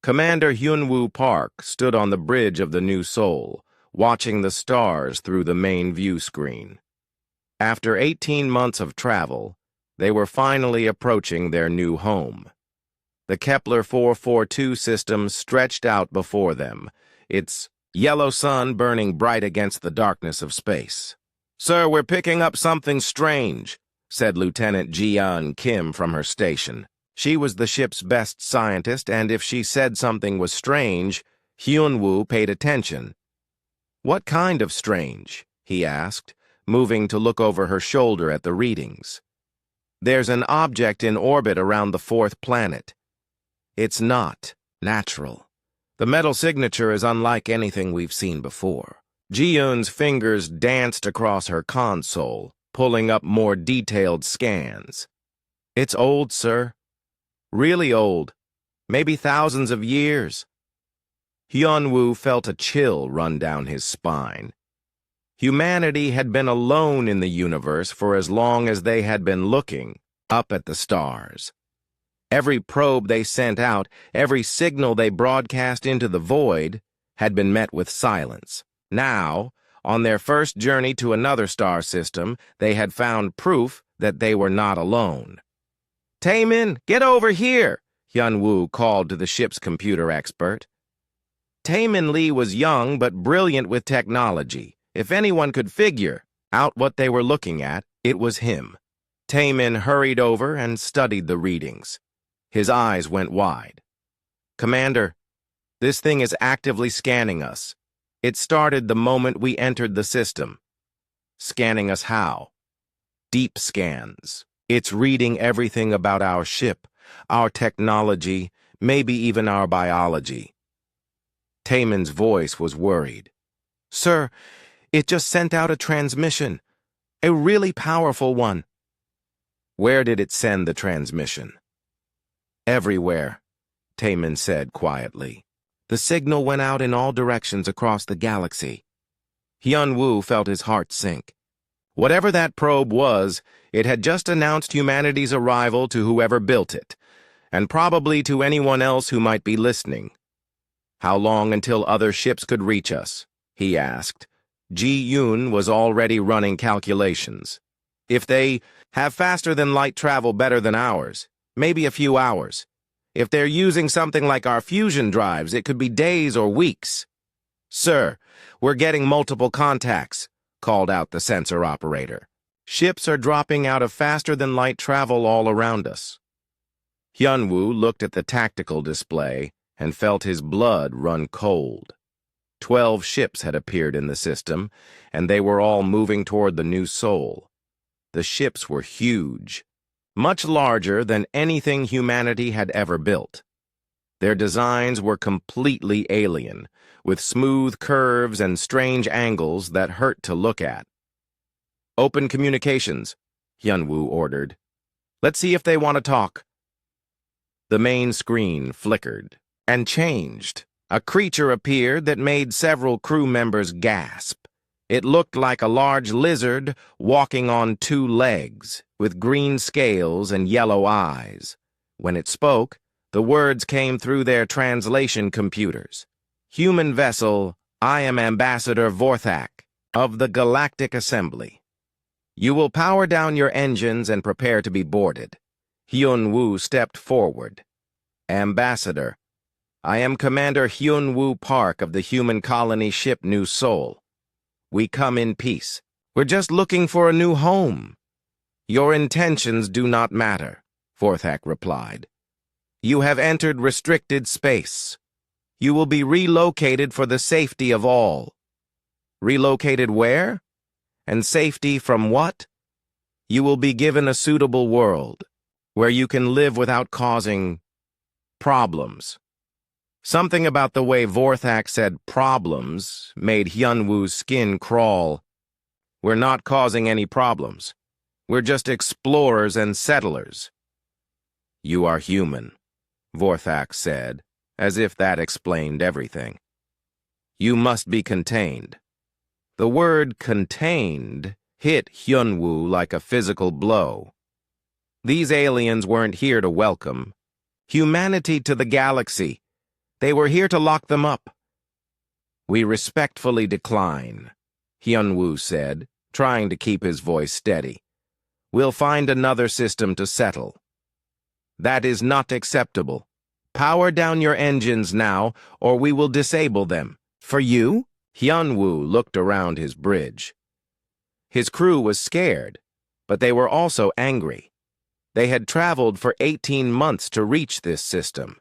Commander Hyunwoo Park stood on the bridge of the New Seoul, watching the stars through the main view screen. After 18 months of travel, they were finally approaching their new home. The Kepler 442 system stretched out before them, its yellow sun burning bright against the darkness of space. "Sir, we're picking up something strange," said Lieutenant Ji-yeon Kim from her station. She was the ship's best scientist, and if she said something was strange, Hyunwoo paid attention. "What kind of strange?" he asked, moving to look over her shoulder at the readings. "There's an object in orbit around the fourth planet. It's not natural. The metal signature is unlike anything we've seen before." Ji-yeon's fingers danced across her console, pulling up more detailed scans. "It's old, sir. Really old. Maybe thousands of years." Hyunwoo felt a chill run down his spine. Humanity had been alone in the universe for as long as they had been looking up at the stars. Every probe they sent out, every signal they broadcast into the void, had been met with silence. Now, on their first journey to another star system, they had found proof that they were not alone. "Taemin, get over here!" Hyunwoo called to the ship's computer expert. Taemin Lee was young but brilliant with technology. If anyone could figure out what they were looking at, it was him. Taemin hurried over and studied the readings. His eyes went wide. "Commander, this thing is actively scanning us. It started the moment we entered the system." "Scanning us how?" "Deep scans. It's reading everything about our ship, our technology, maybe even our biology." Taemin's voice was worried. "Sir, it just sent out a transmission. A really powerful one." "Where did it send the transmission?" "Everywhere," Taemin said quietly. "The signal went out in all directions across the galaxy." Hyunwoo felt his heart sink. Whatever that probe was, it had just announced humanity's arrival to whoever built it, and probably to anyone else who might be listening. "How long until other ships could reach us?" he asked. Ji-yeon was already running calculations. "If they have faster-than-light travel better than ours, maybe a few hours. If they're using something like our fusion drives, it could be days or weeks." "Sir, we're getting multiple contacts," called out the sensor operator. "Ships are dropping out of faster-than-light travel all around us." Hyunwoo looked at the tactical display and felt his blood run cold. 12 ships had appeared in the system, and they were all moving toward the New Seoul. The ships were huge, much larger than anything humanity had ever built. Their designs were completely alien, with smooth curves and strange angles that hurt to look at. "Open communications," Hyunwoo ordered. "Let's see if they want to talk." The main screen flickered and changed. A creature appeared that made several crew members gasp. It looked like a large lizard walking on 2 legs, with green scales and yellow eyes. When it spoke, the words came through their translation computers. "Human vessel, I am Ambassador Vorthak of the Galactic Assembly. You will power down your engines and prepare to be boarded." Hyunwoo stepped forward. "Ambassador, I am Commander Hyunwoo Park of the human colony ship New Seoul. We come in peace. We're just looking for a new home." "Your intentions do not matter," Vorthak replied. "You have entered restricted space. You will be relocated for the safety of all." "Relocated where? And safety from what?" "You will be given a suitable world, where you can live without causing problems." Something about the way Vorthak said "problems" made Hyunwoo's skin crawl. "We're not causing any problems. We're just explorers and settlers." "You are human," Vorthak said, as if that explained everything. "You must be contained." The word "contained" hit Hyunwoo like a physical blow. These aliens weren't here to welcome humanity to the galaxy. They were here to lock them up. We respectfully decline, Hyunwoo said, trying to keep his voice steady. We'll find another system to settle. That is not acceptable. Power down your engines now, or we will disable them. For you? Hyunwoo looked around his bridge. His crew was scared, but they were also angry. They had traveled for 18 months to reach this system.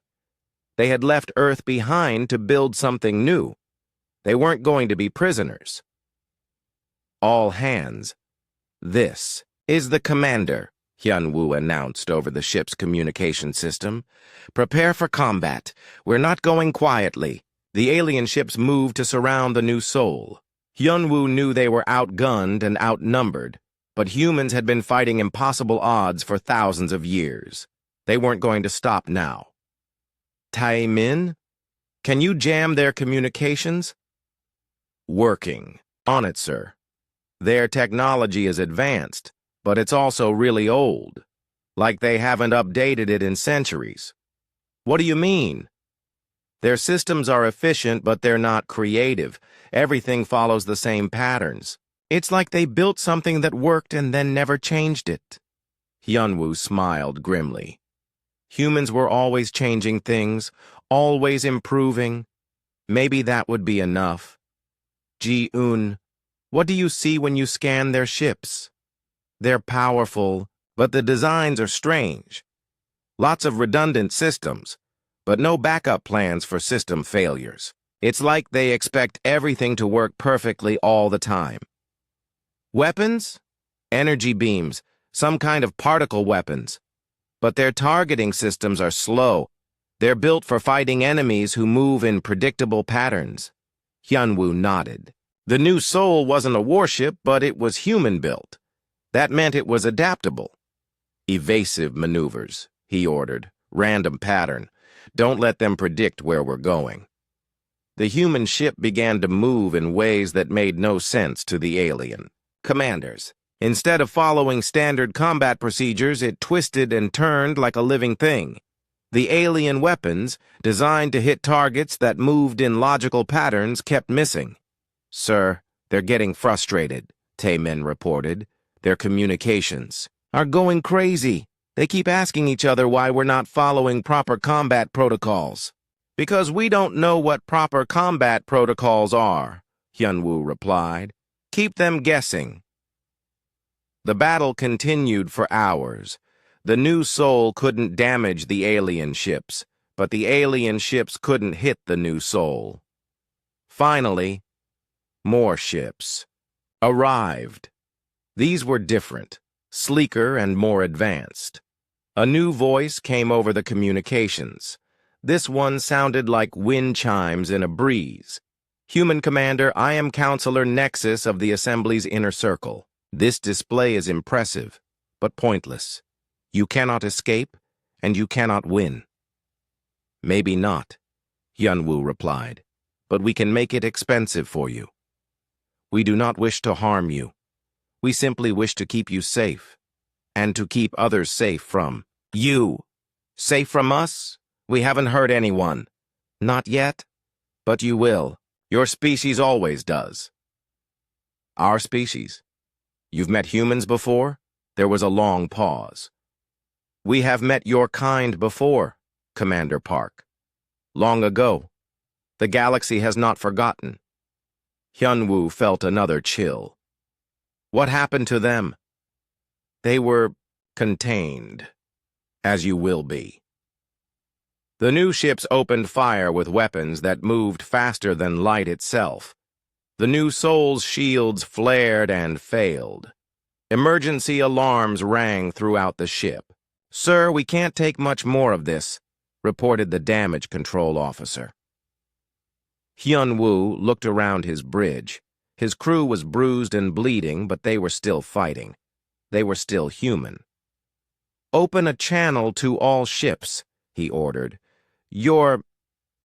They had left Earth behind to build something new. They weren't going to be prisoners. All hands. This is the commander, Hyunwoo announced over the ship's communication system. Prepare for combat. We're not going quietly. The alien ships moved to surround the new Seoul. Hyunwoo knew they were outgunned and outnumbered, but humans had been fighting impossible odds for thousands of years. They weren't going to stop now. Tae-min, can you jam their communications? Working. On it, sir. Their technology is advanced, but it's also really old. Like they haven't updated it in centuries. What do you mean? Their systems are efficient, but they're not creative. Everything follows the same patterns. It's like they built something that worked and then never changed it. Hyunwoo smiled grimly. Humans were always changing things, always improving. Maybe that would be enough. Ji-un, what do you see when you scan their ships? They're powerful, but the designs are strange. Lots of redundant systems, but no backup plans for system failures. It's like they expect everything to work perfectly all the time. Weapons? Energy beams, some kind of particle weapons. But their targeting systems are slow. They're built for fighting enemies who move in predictable patterns. Hyunwoo nodded. The new Seoul wasn't a warship, but it was human-built. That meant it was adaptable. Evasive maneuvers, he ordered. Random pattern. Don't let them predict where we're going. The human ship began to move in ways that made no sense to the alien. Commanders. Instead of following standard combat procedures, it twisted and turned like a living thing. The alien weapons, designed to hit targets that moved in logical patterns, kept missing. Sir, they're getting frustrated, Tae-min reported. Their communications are going crazy. They keep asking each other why we're not following proper combat protocols. Because we don't know what proper combat protocols are, Hyunwoo replied. Keep them guessing. The battle continued for hours. The new Seoul couldn't damage the alien ships, but the alien ships couldn't hit the new Seoul. Finally, more ships arrived. These were different, sleeker and more advanced. A new voice came over the communications. This one sounded like wind chimes in a breeze. Human Commander, I am Counselor Nexus of the Assembly's Inner Circle. This display is impressive, but pointless. You cannot escape, and you cannot win. Maybe not, Hyunwoo replied, but we can make it expensive for you. We do not wish to harm you. We simply wish to keep you safe, and to keep others safe from you. Safe from us? We haven't hurt anyone. Not yet, but you will. Your species always does. Our species? You've met humans before? There was a long pause. We have met your kind before, Commander Park. Long ago. The galaxy has not forgotten. Hyunwoo felt another chill. What happened to them? They were contained, as you will be. The new ships opened fire with weapons that moved faster than light itself. The new Seoul's shields flared and failed. Emergency alarms rang throughout the ship. Sir, we can't take much more of this, reported the damage control officer. Hyunwoo looked around his bridge. His crew was bruised and bleeding, but they were still fighting. They were still human. Open a channel to all ships, he ordered. You're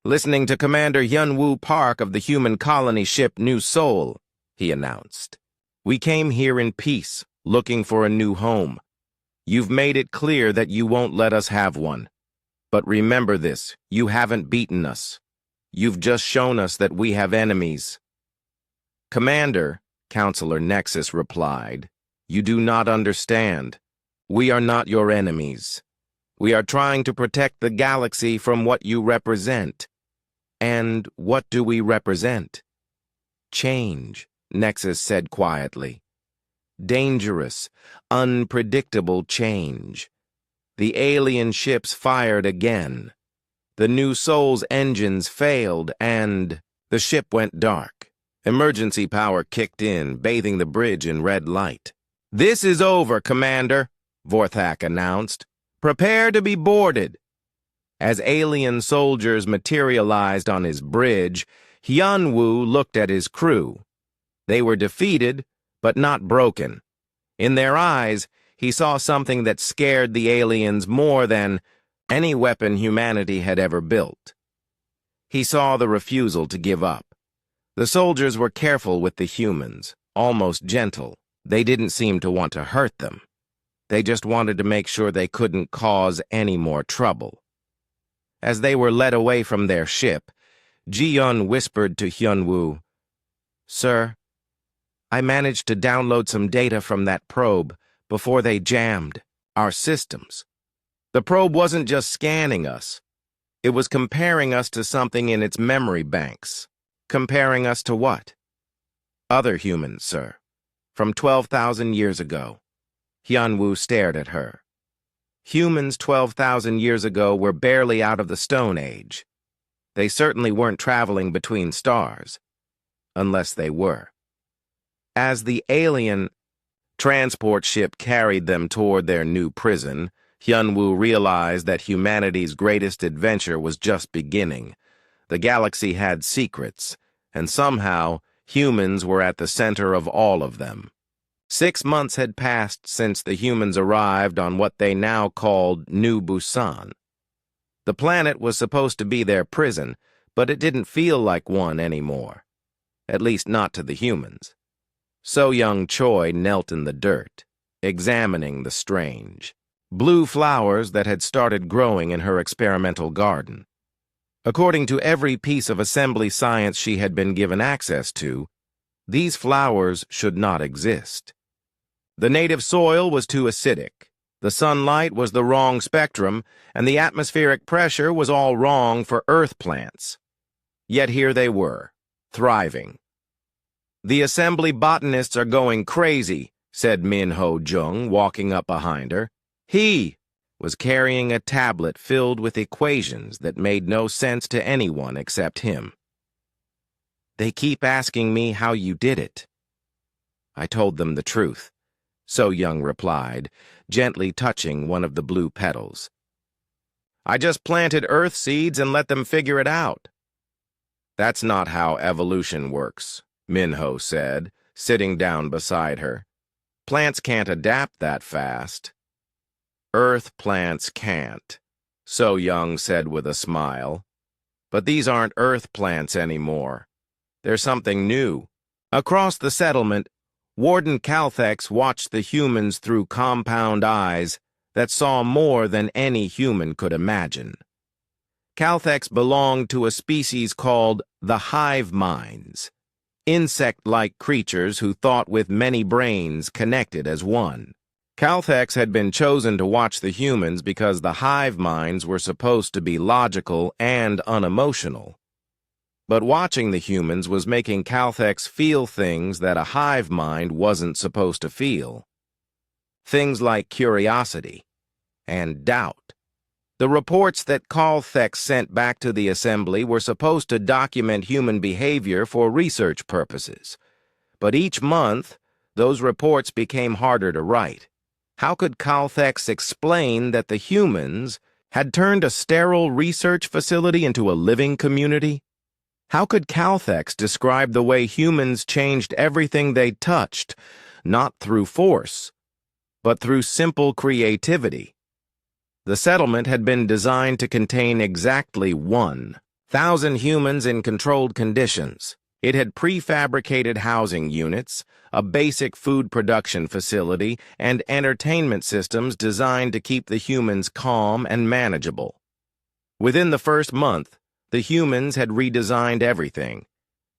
listening to Commander Hyunwoo Park of the human colony ship New Seoul, he announced. We came here in peace, looking for a new home. You've made it clear that you won't let us have one. But remember this, you haven't beaten us. You've just shown us that we have enemies." "Commander," Counselor Nexus replied, "you do not understand. We are not your enemies. We are trying to protect the galaxy from what you represent." "And what do we represent?" "Change," Nexus said quietly. "Dangerous, unpredictable change." The alien ships fired again. The New Soul's engines failed, and the ship went dark. Emergency power kicked in, bathing the bridge in red light. "This is over, Commander," Vorthak announced. "Prepare to be boarded." As alien soldiers materialized on his bridge, Hyunwoo looked at his crew. They were defeated, but not broken. In their eyes, he saw something that scared the aliens more than any weapon humanity had ever built. He saw the refusal to give up. The soldiers were careful with the humans, almost gentle. They didn't seem to want to hurt them. They just wanted to make sure they couldn't cause any more trouble. As they were led away from their ship, Ji-yun whispered to Hyunwoo, "Sir, I managed to download some data from that probe before they jammed our systems. The probe wasn't just scanning us. It was comparing us to something in its memory banks." "Comparing us to what?" "Other humans, sir. From 12,000 years ago." Hyunwoo stared at her. Humans 12,000 years ago were barely out of the Stone Age. They certainly weren't traveling between stars. Unless they were. As the alien transport ship carried them toward their new prison, Hyunwoo realized that humanity's greatest adventure was just beginning. The galaxy had secrets, and somehow humans were at the center of all of them. 6 months had passed since the humans arrived on what they now called New Busan. The planet was supposed to be their prison, but it didn't feel like one anymore. At least not to the humans. So-young Choi knelt in the dirt, examining the strange blue flowers that had started growing in her experimental garden. According to every piece of assembly science she had been given access to, these flowers should not exist. The native soil was too acidic, the sunlight was the wrong spectrum, and the atmospheric pressure was all wrong for earth plants. Yet here they were, thriving. "The assembly botanists are going crazy," said Min Ho Jung, walking up behind her. He was carrying a tablet filled with equations that made no sense to anyone except him. "They keep asking me how you did it." I told them the truth, So Young replied, gently touching one of the blue petals. "I just planted earth seeds and let them figure it out." "That's not how evolution works," Minho said, sitting down beside her. "Plants can't adapt that fast." "Earth plants can't," So Young said with a smile. "But these aren't earth plants anymore. They're something new." Across the settlement, Warden Calthex watched the humans through compound eyes that saw more than any human could imagine. Calthex belonged to a species called the hive minds, insect-like creatures who thought with many brains connected as one. Calthex had been chosen to watch the humans because the hive minds were supposed to be logical and unemotional. But watching the humans was making Calthex feel things that a hive mind wasn't supposed to feel. Things like curiosity and doubt. The reports that Calthex sent back to the assembly were supposed to document human behavior for research purposes. But each month, those reports became harder to write. How could Calthex explain that the humans had turned a sterile research facility into a living community? How could Calthex describe the way humans changed everything they touched, not through force, but through simple creativity? The settlement had been designed to contain exactly 1,000 humans in controlled conditions. It had prefabricated housing units, a basic food production facility, and entertainment systems designed to keep the humans calm and manageable. Within the first month, The humans had redesigned everything.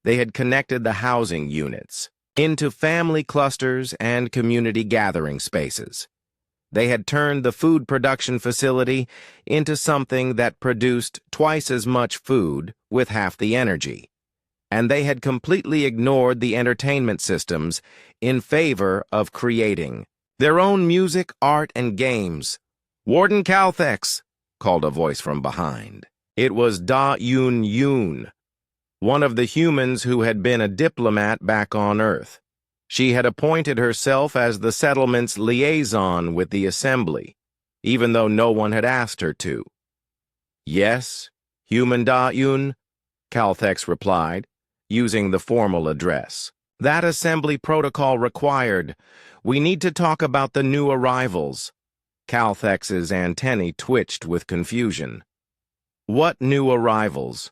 They had connected the housing units into family clusters and community gathering spaces. They had turned the food production facility into something that produced twice as much food with half the energy. And they had completely ignored the entertainment systems in favor of creating their own music, art, and games. "Warden Calthex," called a voice from behind. It was Da-Yun-Yun, one of the humans who had been a diplomat back on Earth. She had appointed herself as the settlement's liaison with the Assembly, even though no one had asked her to. "Yes, human Da-Yun," Calthex replied, using the formal address. "That Assembly protocol required. We need to talk about the new arrivals." Calthex's antennae twitched with confusion. "What new arrivals?"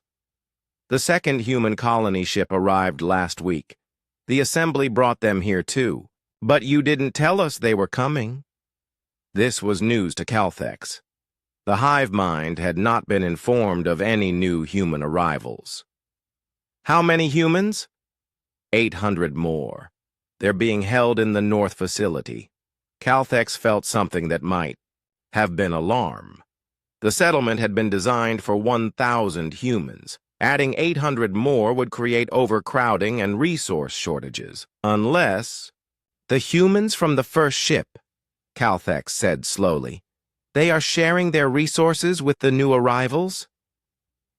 "The second human colony ship arrived last week. The Assembly brought them here too. But you didn't tell us they were coming." This was news to Calthex. The hive mind had not been informed of any new human arrivals. "How many humans?" 800 more. They're being held in the North Facility." Calthex felt something that might have been alarm. The settlement had been designed for 1,000 humans. Adding 800 more would create overcrowding and resource shortages. Unless... "The humans from the first ship," Calthex said slowly. "They are sharing their resources with the new arrivals?"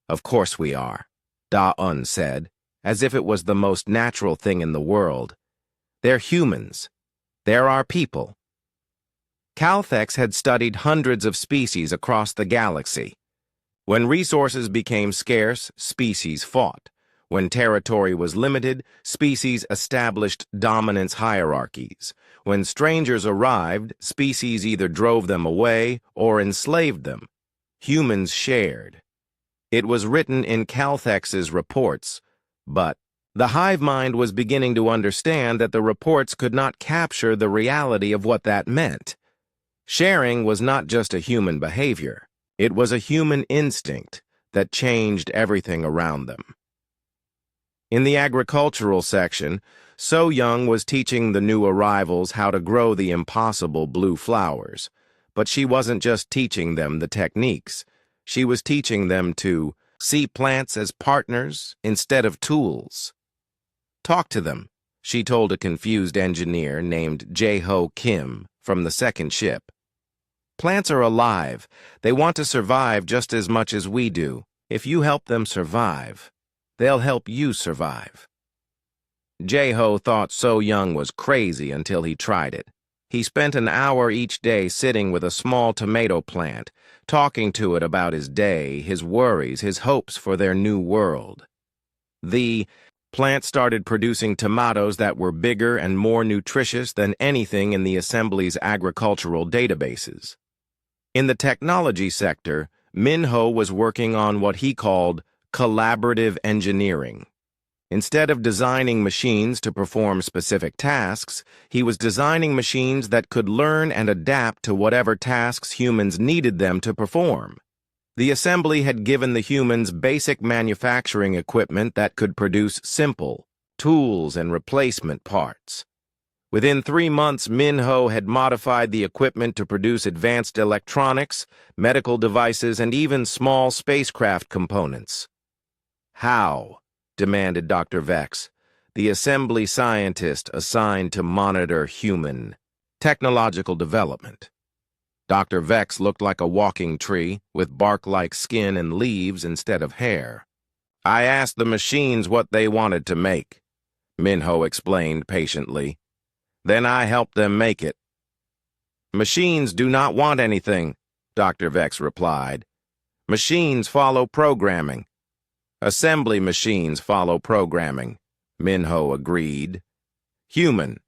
"Of course we are," Da-Un said, as if it was the most natural thing in the world. "They're humans. They're our people." Calthex had studied hundreds of species across the galaxy. When resources became scarce, species fought. When territory was limited, species established dominance hierarchies. When strangers arrived, species either drove them away or enslaved them. Humans shared. It was written in Calthex's reports, but the hive mind was beginning to understand that the reports could not capture the reality of what that meant. Sharing was not just a human behavior. It was a human instinct that changed everything around them. In the agricultural section, So Young was teaching the new arrivals how to grow the impossible blue flowers. But she wasn't just teaching them the techniques. She was teaching them to see plants as partners instead of tools. "Talk to them," she told a confused engineer named Jae-Ho Kim from the second ship. "Plants are alive. They want to survive just as much as we do. If you help them survive, they'll help you survive." Jae-Ho thought So Young was crazy until he tried it. He spent an hour each day sitting with a small tomato plant, talking to it about his day, his worries, his hopes for their new world. The plant started producing tomatoes that were bigger and more nutritious than anything in the Assembly's agricultural databases. In the technology sector, Minho was working on what he called collaborative engineering. Instead of designing machines to perform specific tasks, he was designing machines that could learn and adapt to whatever tasks humans needed them to perform. The Assembly had given the humans basic manufacturing equipment that could produce simple tools and replacement parts. Within 3 months, Minho had modified the equipment to produce advanced electronics, medical devices, and even small spacecraft components. "How?" demanded Dr. Vex, the Assembly scientist assigned to monitor human technological development. Dr. Vex looked like a walking tree with bark-like skin and leaves instead of hair. "I asked the machines what they wanted to make," Minho explained patiently. "Then I helped them make it." "Machines do not want anything," Dr. Vex replied. "Machines follow programming." "Assembly machines follow programming," Minho agreed. "Human.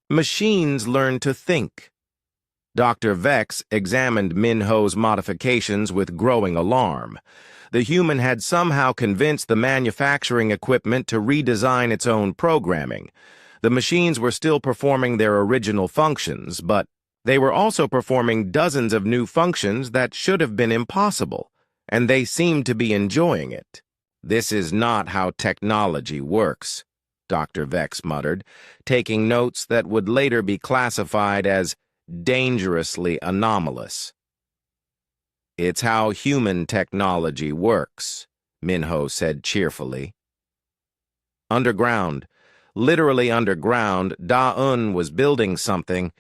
Machines learn to think." Dr. Vex examined Minho's modifications with growing alarm. The human had somehow convinced the manufacturing equipment to redesign its own programming. The machines were still performing their original functions, but they were also performing dozens of new functions that should have been impossible, and they seemed to be enjoying it. "This is not how technology works," Dr. Vex muttered, taking notes that would later be classified as dangerously anomalous. "It's how human technology works," Minho said cheerfully. Underground, literally underground, Da-Un was building something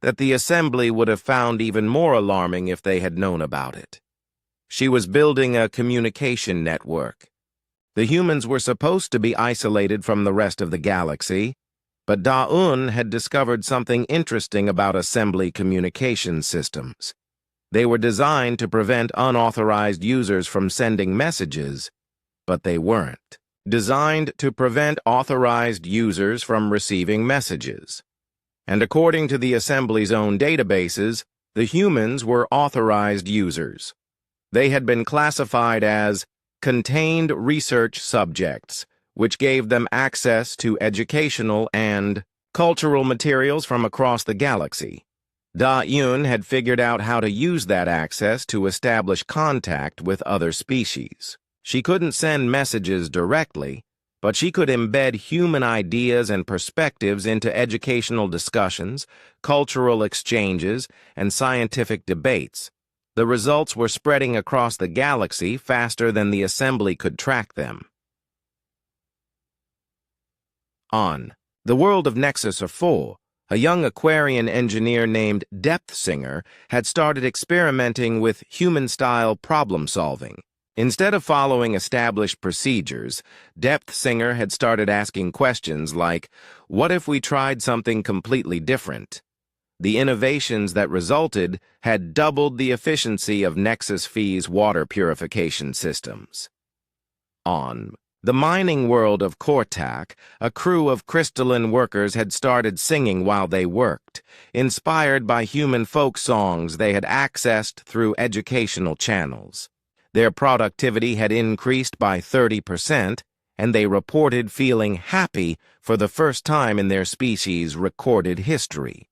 that the Assembly would have found even more alarming if they had known about it. She was building a communication network. The humans were supposed to be isolated from the rest of the galaxy, but Da-Un had discovered something interesting about Assembly communication systems. They were designed to prevent unauthorized users from sending messages, but they weren't designed to prevent authorized users from receiving messages. And according to the Assembly's own databases, the humans were authorized users. They had been classified as contained research subjects, which gave them access to educational and cultural materials from across the galaxy. Da-Un had figured out how to use that access to establish contact with other species. She couldn't send messages directly, but she could embed human ideas and perspectives into educational discussions, cultural exchanges, and scientific debates. The results were spreading across the galaxy faster than the Assembly could track them. On the world of Nexus 4, a young Aquarian engineer named Depth Singer had started experimenting with human-style problem-solving. Instead of following established procedures, Depth Singer had started asking questions like, what if we tried something completely different? The innovations that resulted had doubled the efficiency of Nexus Phi's water purification systems. On the mining world of Kortak, a crew of crystalline workers had started singing while they worked, inspired by human folk songs they had accessed through educational channels. Their productivity had increased by 30%, and they reported feeling happy for the first time in their species' recorded history.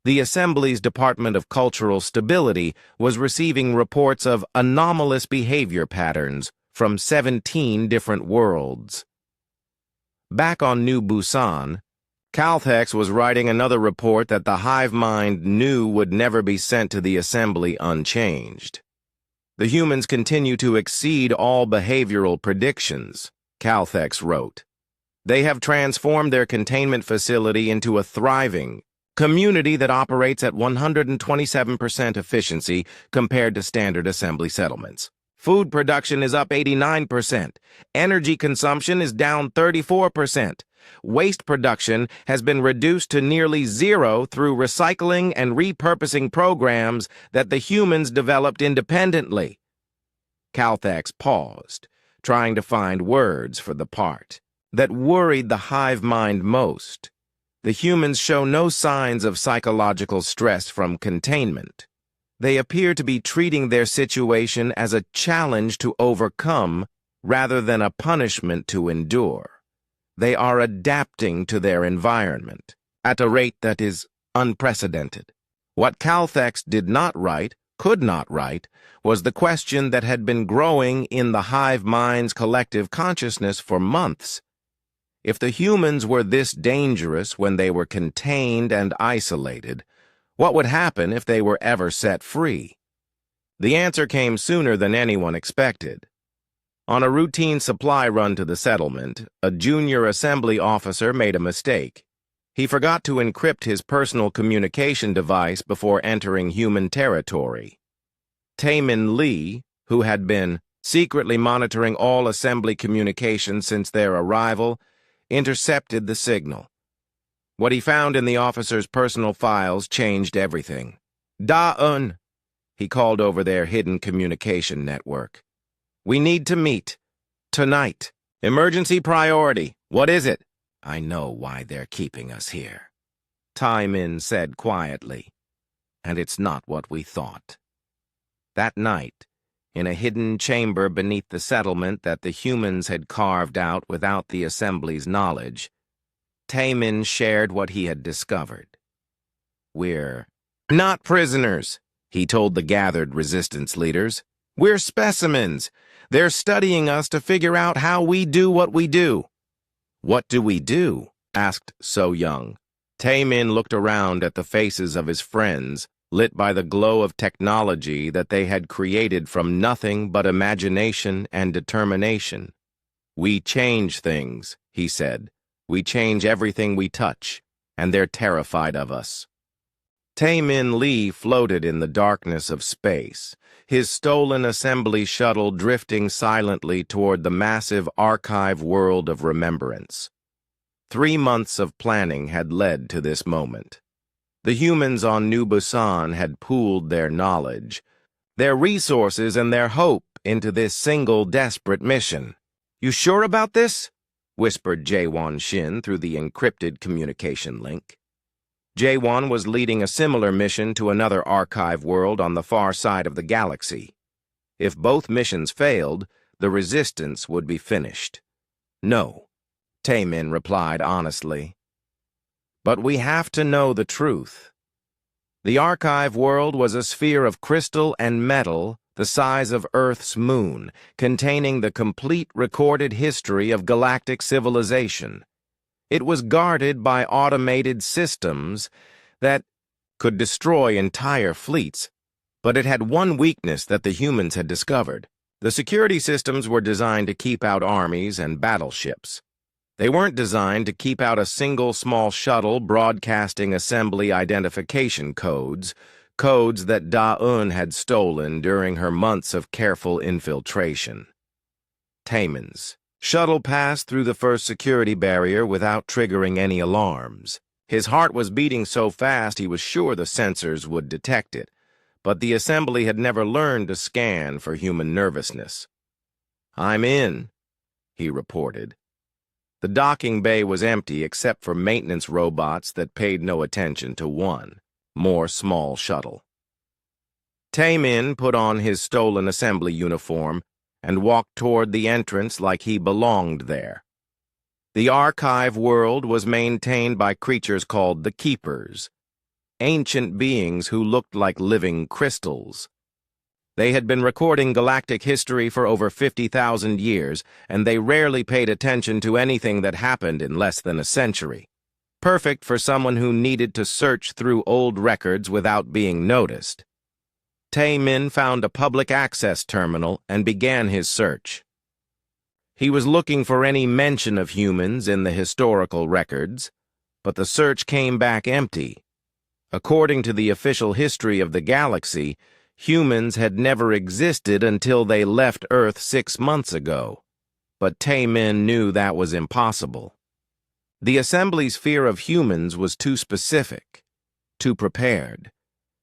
The Assembly's Department of Cultural Stability was receiving reports of anomalous behavior patterns from 17 different worlds. Back on New Busan, Calthex was writing another report that the hive mind knew would never be sent to the Assembly unchanged. The humans continue to exceed all behavioral predictions, Calthex wrote. They have transformed their containment facility into a thriving community that operates at 127% efficiency compared to standard Assembly settlements. Food production is up 89%. Energy consumption is down 34%. Waste production has been reduced to nearly zero through recycling and repurposing programs that the humans developed independently. Calthex paused, trying to find words for the part that worried the hive mind most. The humans show no signs of psychological stress from containment. They appear to be treating their situation as a challenge to overcome rather than a punishment to endure. They are adapting to their environment at a rate that is unprecedented. What Calthex did not write, could not write, was the question that had been growing in the hive mind's collective consciousness for months. If the humans were this dangerous when they were contained and isolated, what would happen if they were ever set free? The answer came sooner than anyone expected. On a routine supply run to the settlement, a junior assembly officer made a mistake. He forgot to encrypt his personal communication device before entering human territory. Taemin Lee, who had been secretly monitoring all assembly communication since their arrival, intercepted the signal. What he found in the officer's personal files changed everything. "Da-Un," he called over their hidden communication network. "We need to meet. Tonight. Emergency priority. What is it?" "I know why they're keeping us here," Taemin said quietly. "And it's not what we thought." That night, in a hidden chamber beneath the settlement that the humans had carved out without the Assembly's knowledge, Taemin shared what he had discovered. "We're not prisoners," he told the gathered resistance leaders. We're specimens. They're studying us to figure out how we do what we do." "What do we do?" asked So Young. Taemin looked around at the faces of his friends, lit by the glow of technology that they had created from nothing but imagination and determination. "We change things," he said. "We change everything we touch, and they're terrified of us." Taemin Lee floated in the darkness of space, his stolen assembly shuttle drifting silently toward the massive archive world of remembrance. 3 months of planning had led to this moment. The humans on New Busan had pooled their knowledge, their resources, and their hope into this single desperate mission. "You sure about this?" whispered Jaewon Shin through the encrypted communication link. Jaewon was leading a similar mission to another archive world on the far side of the galaxy. If both missions failed, the resistance would be finished. "No," Taemin replied honestly. "But we have to know the truth." The archive world was a sphere of crystal and metal the size of Earth's moon, containing the complete recorded history of galactic civilization. It was guarded by automated systems that could destroy entire fleets, but it had one weakness that the humans had discovered. The security systems were designed to keep out armies and battleships. They weren't designed to keep out a single small shuttle broadcasting assembly identification codes, codes that Da-eun had stolen during her months of careful infiltration. Taemin's shuttle passed through the first security barrier without triggering any alarms. His heart was beating so fast he was sure the sensors would detect it, but the assembly had never learned to scan for human nervousness. "I'm in," he reported. The docking bay was empty except for maintenance robots that paid no attention to one more small shuttle. Taemin put on his stolen assembly uniform and walked toward the entrance like he belonged there. The archive world was maintained by creatures called the Keepers, ancient beings who looked like living crystals. They had been recording galactic history for over 50,000 years, and they rarely paid attention to anything that happened in less than a century. Perfect for someone who needed to search through old records without being noticed. Taemin found a public access terminal and began his search. He was looking for any mention of humans in the historical records, but the search came back empty. According to the official history of the galaxy, humans had never existed until they left Earth 6 months ago, but Taemin knew that was impossible. The Assembly's fear of humans was too specific, too prepared.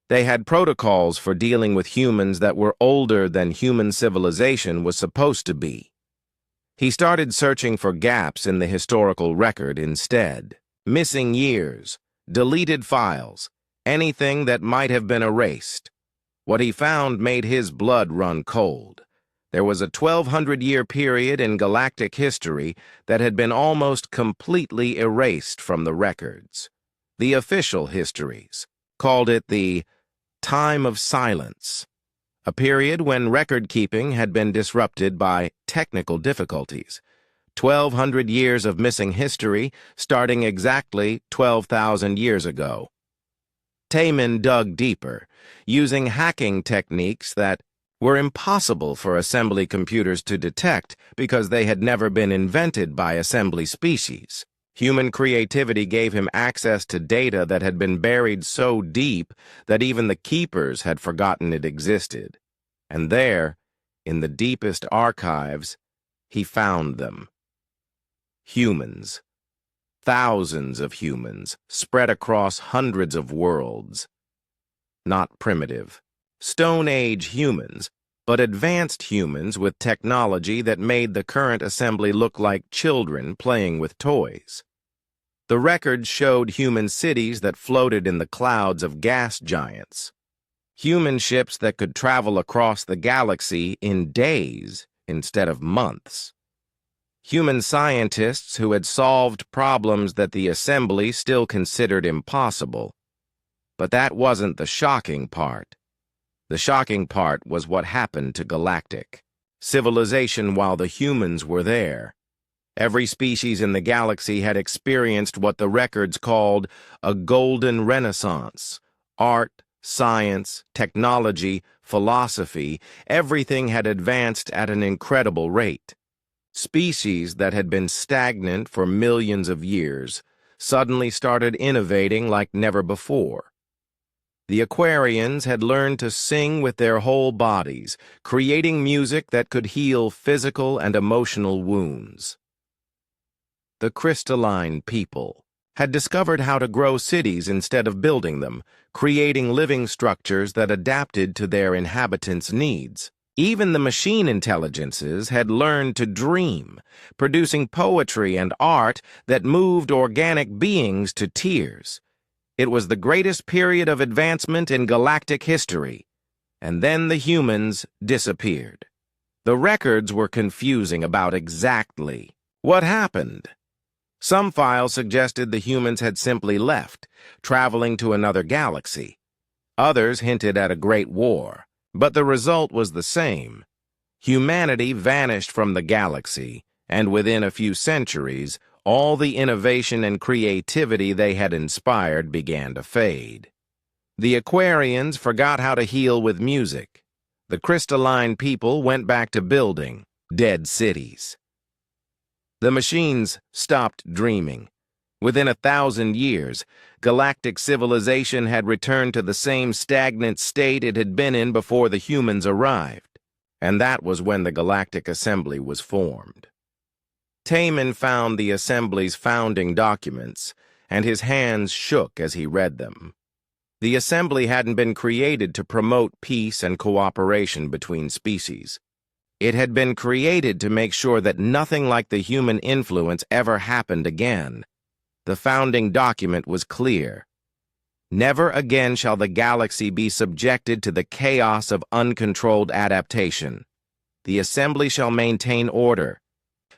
They had protocols for dealing with humans that were older than human civilization was supposed to be. He started searching for gaps in the historical record instead. Missing years, deleted files, anything that might have been erased. What he found made his blood run cold. There was a 1,200-year period in galactic history that had been almost completely erased from the records. The official histories called it the Time of Silence, a period when record-keeping had been disrupted by technical difficulties. 1,200 years of missing history, starting exactly 12,000 years ago. Taemin dug deeper, using hacking techniques that were impossible for assembly computers to detect because they had never been invented by assembly species. Human creativity gave him access to data that had been buried so deep that even the Keepers had forgotten it existed. And there, in the deepest archives, he found them. Humans. Thousands of humans, spread across hundreds of worlds. Not primitive, Stone Age humans, but advanced humans with technology that made the current assembly look like children playing with toys. The records showed human cities that floated in the clouds of gas giants. Human ships that could travel across the galaxy in days instead of months. Human scientists who had solved problems that the assembly still considered impossible. But that wasn't the shocking part. The shocking part was what happened to Galactic. Civilization while the humans were there. Every species in the galaxy had experienced what the records called a golden renaissance. Art, science, technology, philosophy, everything had advanced at an incredible rate. Species that had been stagnant for millions of years suddenly started innovating like never before. The Aquarians had learned to sing with their whole bodies, creating music that could heal physical and emotional wounds. The crystalline people had discovered how to grow cities instead of building them, creating living structures that adapted to their inhabitants' needs. Even the machine intelligences had learned to dream, producing poetry and art that moved organic beings to tears. It was the greatest period of advancement in galactic history, and then the humans disappeared. The records were confusing about exactly what happened. Some files suggested the humans had simply left, traveling to another galaxy. Others hinted at a great war, but the result was the same. Humanity vanished from the galaxy, and within a few centuries, all the innovation and creativity they had inspired began to fade. The Aquarians forgot how to heal with music. The crystalline people went back to building dead cities. The machines stopped dreaming. Within 1,000 years, galactic civilization had returned to the same stagnant state it had been in before the humans arrived, and that was when the Galactic Assembly was formed. Taman found the Assembly's founding documents, and his hands shook as he read them. The Assembly hadn't been created to promote peace and cooperation between species. It had been created to make sure that nothing like the human influence ever happened again. The founding document was clear. Never again shall the galaxy be subjected to the chaos of uncontrolled adaptation. The Assembly shall maintain order,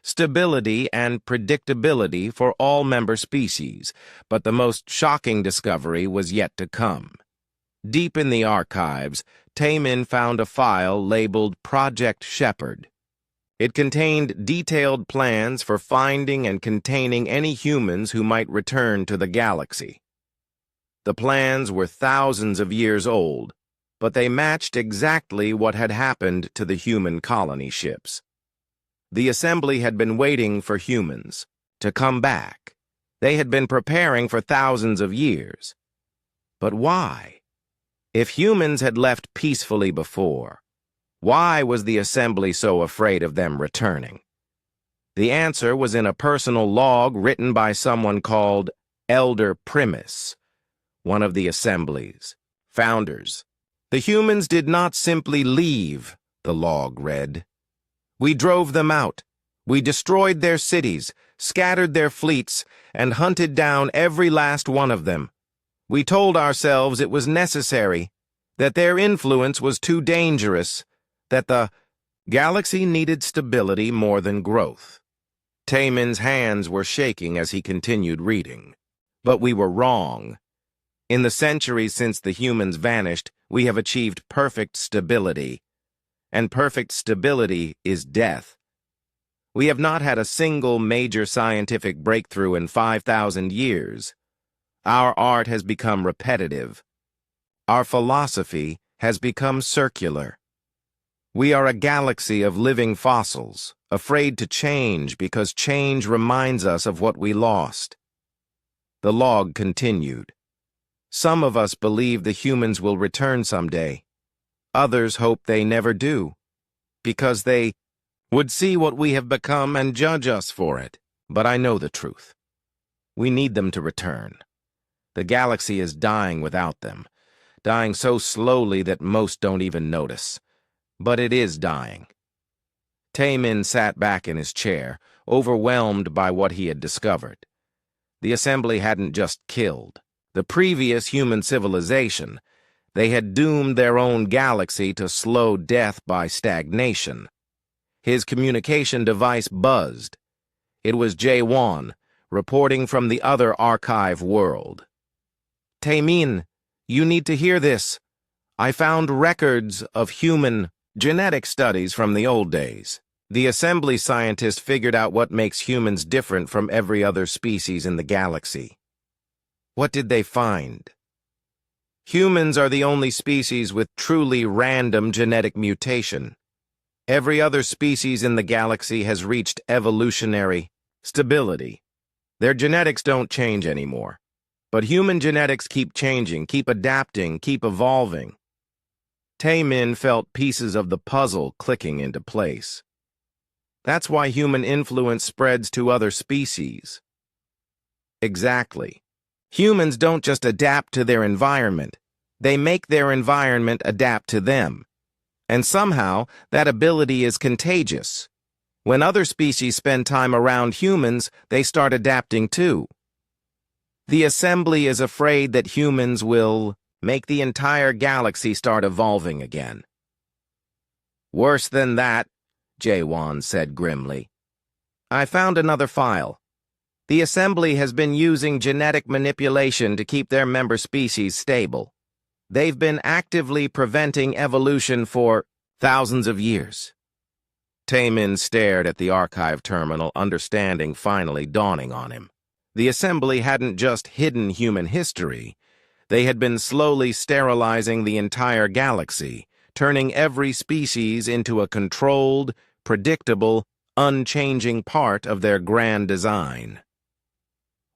stability, and predictability for all member species, but the most shocking discovery was yet to come. Deep in the archives, Taman found a file labeled Project Shepherd. It contained detailed plans for finding and containing any humans who might return to the galaxy. The plans were thousands of years old, but they matched exactly what had happened to the human colony ships. The Assembly had been waiting for humans to come back. They had been preparing for thousands of years. But why? If humans had left peacefully before, why was the Assembly so afraid of them returning? The answer was in a personal log written by someone called Elder Primus, one of the Assembly's founders. The humans did not simply leave, the log read. We drove them out. We destroyed their cities, scattered their fleets, and hunted down every last one of them. We told ourselves it was necessary, that their influence was too dangerous, that the galaxy needed stability more than growth. Taman's hands were shaking as he continued reading. But we were wrong. In the centuries since the humans vanished, we have achieved perfect stability. And perfect stability is death. We have not had a single major scientific breakthrough in 5,000 years. Our art has become repetitive. Our philosophy has become circular. We are a galaxy of living fossils, afraid to change because change reminds us of what we lost. The log continued. Some of us believe the humans will return someday. Others hope they never do, because they would see what we have become and judge us for it. But I know the truth. We need them to return. The galaxy is dying without them, dying so slowly that most don't even notice. But it is dying. Taman sat back in his chair, overwhelmed by what he had discovered. The Assembly hadn't just killed the previous human civilization. They had doomed their own galaxy to slow death by stagnation. His communication device buzzed. It was J1, reporting from the other archive world. Taman, you need to hear this. I found records of human genetic studies from the old days. The assembly scientist figured out what makes humans different from every other species in the galaxy. What did they find? Humans are the only species with truly random genetic mutation. Every other species in the galaxy has reached evolutionary stability. Their genetics don't change anymore. But human genetics keep changing, keep adapting, keep evolving. Tae-min felt pieces of the puzzle clicking into place. That's why human influence spreads to other species. Exactly. Humans don't just adapt to their environment. They make their environment adapt to them. And somehow, that ability is contagious. When other species spend time around humans, they start adapting too. The assembly is afraid that humans will make the entire galaxy start evolving again. Worse than that, Jae-won said grimly. I found another file. The assembly has been using genetic manipulation to keep their member species stable. They've been actively preventing evolution for thousands of years. Tae-min stared at the archive terminal, understanding finally dawning on him. The assembly hadn't just hidden human history. They had been slowly sterilizing the entire galaxy, turning every species into a controlled, predictable, unchanging part of their grand design.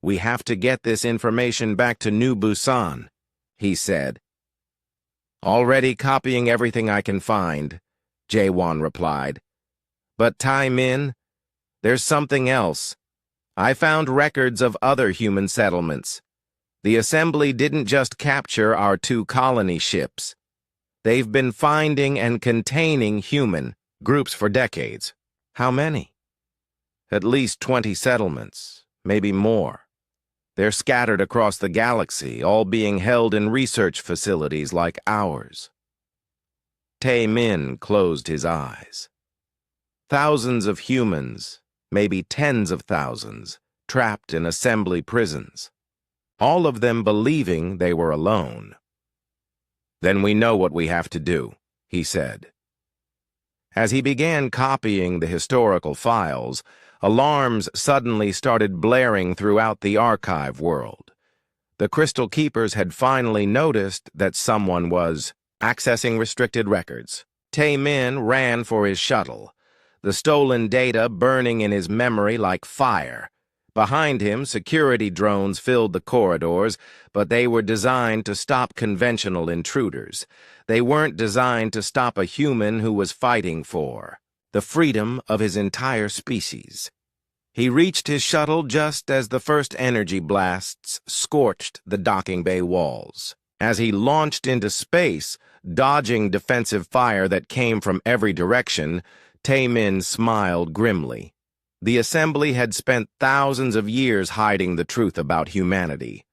We have to get this information back to New Busan, he said. Already copying everything I can find, Jae-won replied. But Tae-min, there's something else. I found records of other human settlements. The assembly didn't just capture our 2 colony ships. They've been finding and containing human groups for decades. How many? At least 20 settlements, maybe more. They're scattered across the galaxy, all being held in research facilities like ours. Tae-min closed his eyes. Thousands of humans, maybe tens of thousands, trapped in assembly prisons. All of them believing they were alone. Then we know what we have to do, he said. As he began copying the historical files, alarms suddenly started blaring throughout the archive world. The Crystal Keepers had finally noticed that someone was accessing restricted records. Tae-min ran for his shuttle, the stolen data burning in his memory like fire. Behind him, security drones filled the corridors, but they were designed to stop conventional intruders. They weren't designed to stop a human who was fighting for the freedom of his entire species. He reached his shuttle just as the first energy blasts scorched the docking bay walls. As he launched into space, dodging defensive fire that came from every direction, Tae-min smiled grimly. The assembly had spent thousands of years hiding the truth about humanity.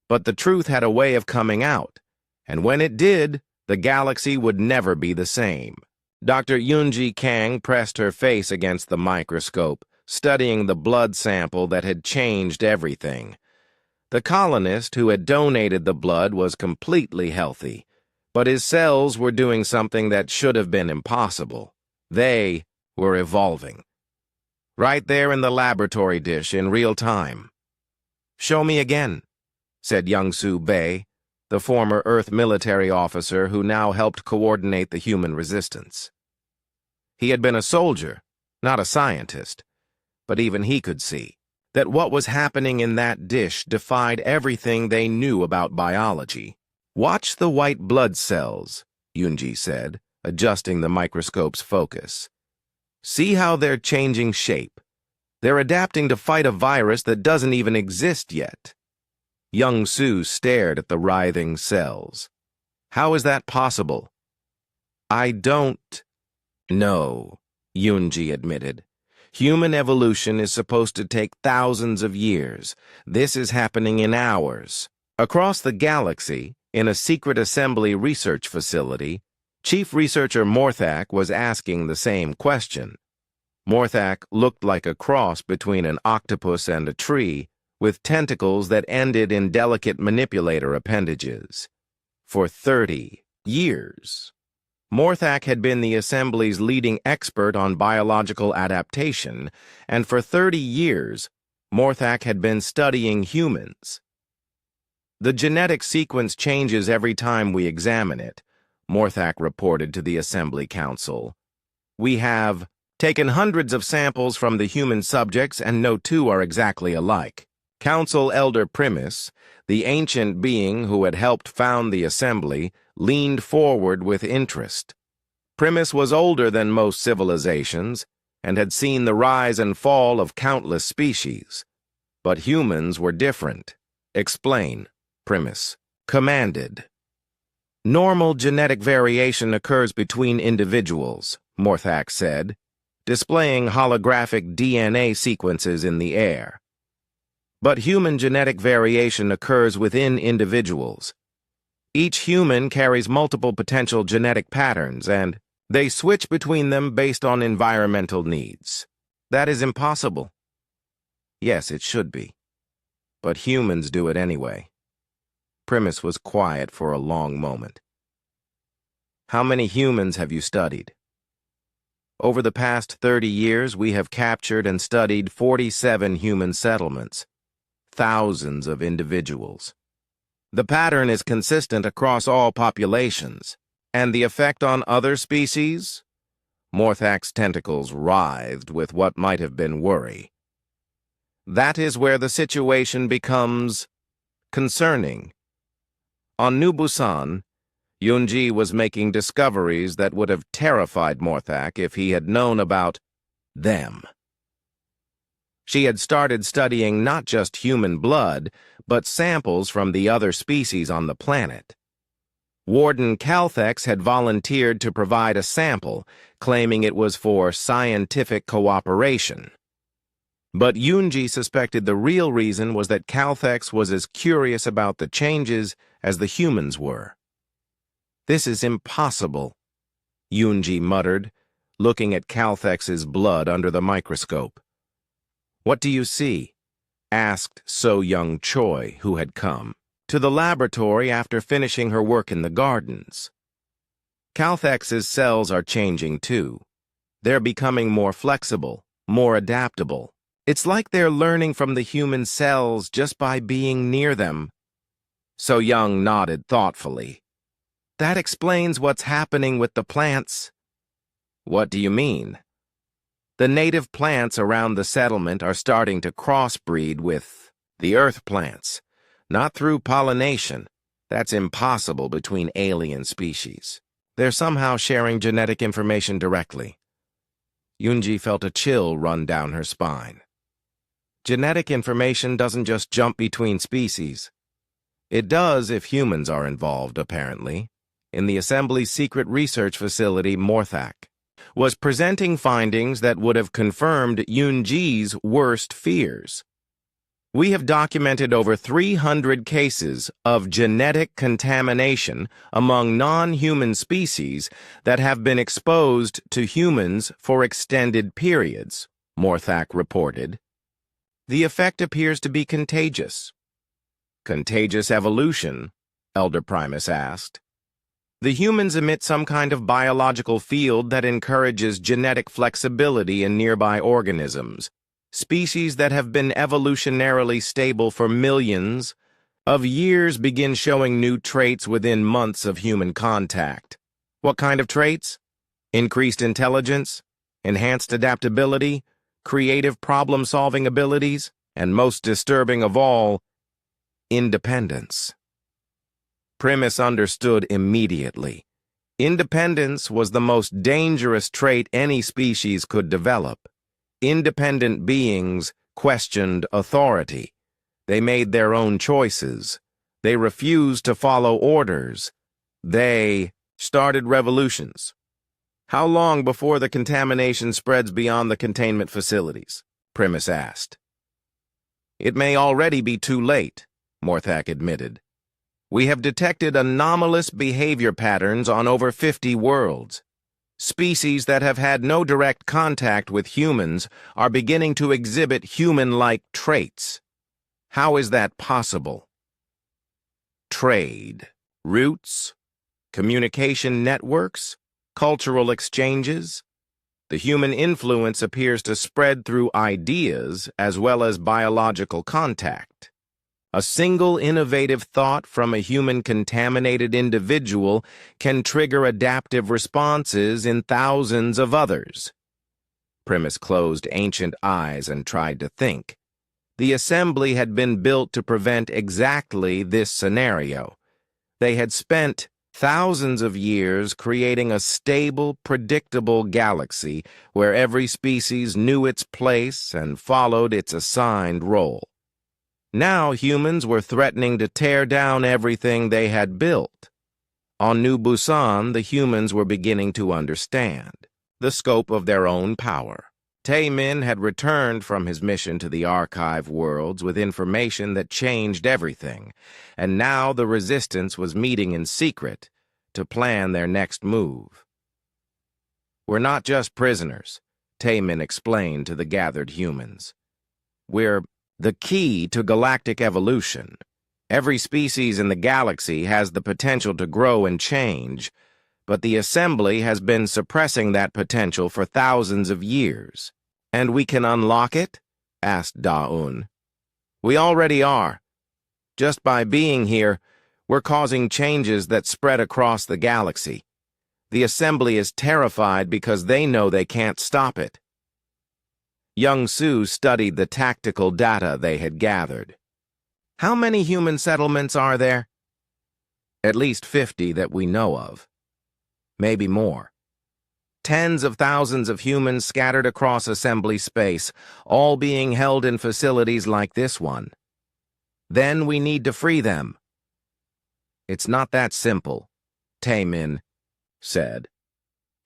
But the truth had a way of coming out, and when it did, the galaxy would never be the same. Dr. Yoonji Kang pressed her face against the microscope, studying the blood sample that had changed everything. The colonist who had donated the blood was completely healthy, but his cells were doing something that should have been impossible. They were evolving. Right there in the laboratory dish in real time. Show me again, said Young-soo Bae, the former Earth military officer who now helped coordinate the human resistance. He had been a soldier, not a scientist, but even he could see that what was happening in that dish defied everything they knew about biology. Watch the white blood cells, Yoonji said, adjusting the microscope's focus. See how they're changing shape. They're adapting to fight a virus that doesn't even exist yet. Young-soo stared at the writhing cells. How is that possible? I don't know, Yoonji admitted. Human evolution is supposed to take thousands of years. This is happening in hours. Across the galaxy, in a secret assembly research facility, Chief Researcher Morthak was asking the same question. Morthak looked like a cross between an octopus and a tree, with tentacles that ended in delicate manipulator appendages. For 30 Years. Morthak had been the Assembly's leading expert on biological adaptation, and for 30 years, Morthak had been studying humans. The genetic sequence changes every time we examine it, Morthak reported to the Assembly Council. We have taken hundreds of samples from the human subjects, and no two are exactly alike. Council Elder Primus, the ancient being who had helped found the Assembly, leaned forward with interest. Primus was older than most civilizations and had seen the rise and fall of countless species. But humans were different. Explain, Primus commanded. Normal genetic variation occurs between individuals, Morthak said, displaying holographic DNA sequences in the air. But human genetic variation occurs within individuals. Each human carries multiple potential genetic patterns, and they switch between them based on environmental needs. That is impossible. Yes, it should be. But humans do it anyway. Primus was quiet for a long moment. How many humans have you studied? Over the past 30 years, we have captured and studied 47 human settlements. Thousands of individuals. The pattern is consistent across all populations, and the effect on other species? Morthak's tentacles writhed with what might have been worry. That is where the situation becomes concerning. On New Busan, Yunji was making discoveries that would have terrified Morthak if he had known about them. She had started studying not just human blood, but samples from the other species on the planet. Warden Calthex had volunteered to provide a sample, claiming it was for scientific cooperation. But Yunji suspected the real reason was that Calthex was as curious about the changes as the humans were. This is impossible, Yunji muttered, looking at Calthex's blood under the microscope. What do you see? Asked So Young Choi, who had come to the laboratory after finishing her work in the gardens. Calthex's cells are changing too. They're becoming more flexible, more adaptable. It's like they're learning from the human cells just by being near them. So Young nodded thoughtfully. That explains what's happening with the plants. What do you mean? The native plants around the settlement are starting to crossbreed with the earth plants, not through pollination. That's impossible between alien species. They're somehow sharing genetic information directly. Yunji felt a chill run down her spine. Genetic information doesn't just jump between species. It does if humans are involved, apparently. In the Assembly's secret research facility, Morthak was presenting findings that would have confirmed Yunji's worst fears. We have documented over 300 cases of genetic contamination among non-human species that have been exposed to humans for extended periods, Morthak reported. The effect appears to be contagious. Contagious evolution? Elder Primus asked. The humans emit some kind of biological field that encourages genetic flexibility in nearby organisms. Species that have been evolutionarily stable for millions of years begin showing new traits within months of human contact. What kind of traits? Increased intelligence, enhanced adaptability, creative problem-solving abilities, and most disturbing of all, independence. Primus understood immediately. Independence was the most dangerous trait any species could develop. Independent beings questioned authority. They made their own choices. They refused to follow orders. They started revolutions. How long before the contamination spreads beyond the containment facilities? Primus asked. It may already be too late, Morthak admitted. We have detected anomalous behavior patterns on over 50 worlds. Species that have had no direct contact with humans are beginning to exhibit human-like traits. How is that possible? Trade, roots, Communication networks? Cultural exchanges? The human influence appears to spread through ideas as well as biological contact. A single innovative thought from a human-contaminated individual can trigger adaptive responses in thousands of others. Primus closed ancient eyes and tried to think. The assembly had been built to prevent exactly this scenario. They had spent thousands of years creating a stable, predictable galaxy where every species knew its place and followed its assigned role. Now humans were threatening to tear down everything they had built. On New Busan, the humans were beginning to understand the scope of their own power. Taemin had returned from his mission to the archive worlds with information that changed everything, and now the resistance was meeting in secret to plan their next move. "We're not just prisoners," Taemin explained to the gathered humans. "We're the key to galactic evolution. Every species in the galaxy has the potential to grow and change, but the assembly has been suppressing that potential for thousands of years. And we can unlock it?" asked Da-un. "We already are. Just by being here, we're causing changes that spread across the galaxy. The assembly is terrified because they know they can't stop it." Young Su studied the tactical data they had gathered. "How many human settlements are there?" "At least 50 that we know of. Maybe more. Tens of thousands of humans scattered across assembly space, all being held in facilities like this one. Then we need to free them." "It's not that simple," Taemin said.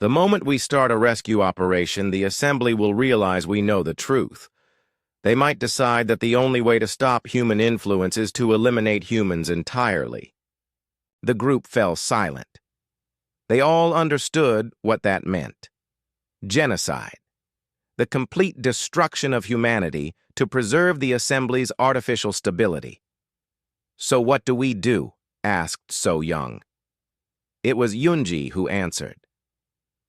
"The moment we start a rescue operation, the assembly will realize we know the truth. They might decide that the only way to stop human influence is to eliminate humans entirely." The group fell silent. They all understood what that meant. Genocide. The complete destruction of humanity to preserve the assembly's artificial stability. "So what do we do?" asked So Young. It was Yunji who answered.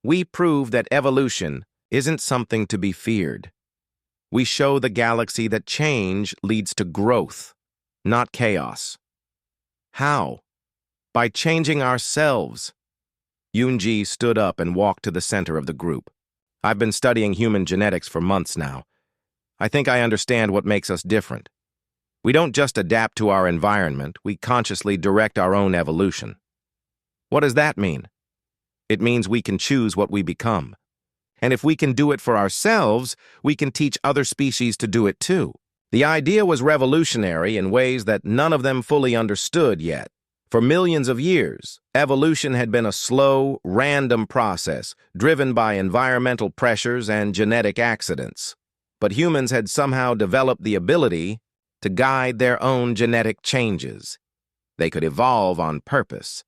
"We prove that evolution isn't something to be feared. We show the galaxy that change leads to growth, not chaos." "How?" "By changing ourselves." Yunji stood up and walked to the center of the group. "I've been studying human genetics for months now. I think I understand what makes us different. We don't just adapt to our environment, we consciously direct our own evolution." "What does that mean?" "It means we can choose what we become. And if we can do it for ourselves, we can teach other species to do it too." The idea was revolutionary in ways that none of them fully understood yet. For millions of years, evolution had been a slow, random process driven by environmental pressures and genetic accidents. But humans had somehow developed the ability to guide their own genetic changes. They could evolve on purpose.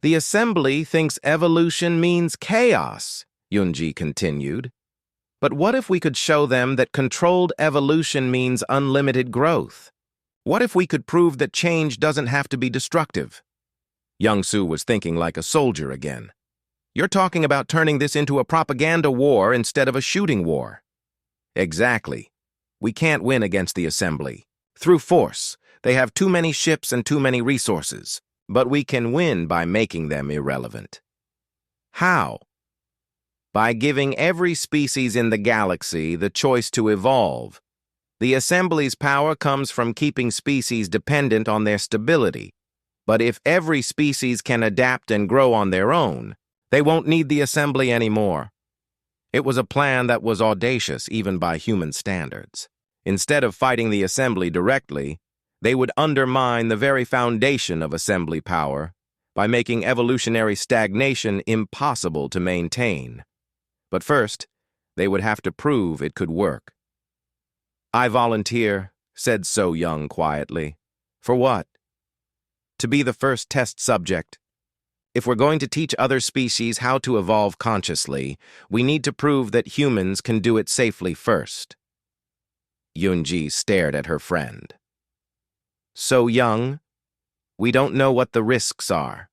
"The assembly thinks evolution means chaos," Yunji continued. "But what if we could show them that controlled evolution means unlimited growth? What if we could prove that change doesn't have to be destructive?" Young Su was thinking like a soldier again. "You're talking about turning this into a propaganda war instead of a shooting war." "Exactly. We can't win against the assembly. Through force, they have too many ships and too many resources. But we can win by making them irrelevant." "How?" "By giving every species in the galaxy the choice to evolve. The assembly's power comes from keeping species dependent on their stability. But if every species can adapt and grow on their own, they won't need the assembly anymore." It was a plan that was audacious even by human standards. Instead of fighting the assembly directly, they would undermine the very foundation of assembly power by making evolutionary stagnation impossible to maintain. But first, they would have to prove it could work. "I volunteer," said So Young quietly. "For what?" "To be the first test subject. If we're going to teach other species how to evolve consciously, we need to prove that humans can do it safely first." Yunji stared at her friend. "So Young, we don't know what the risks are.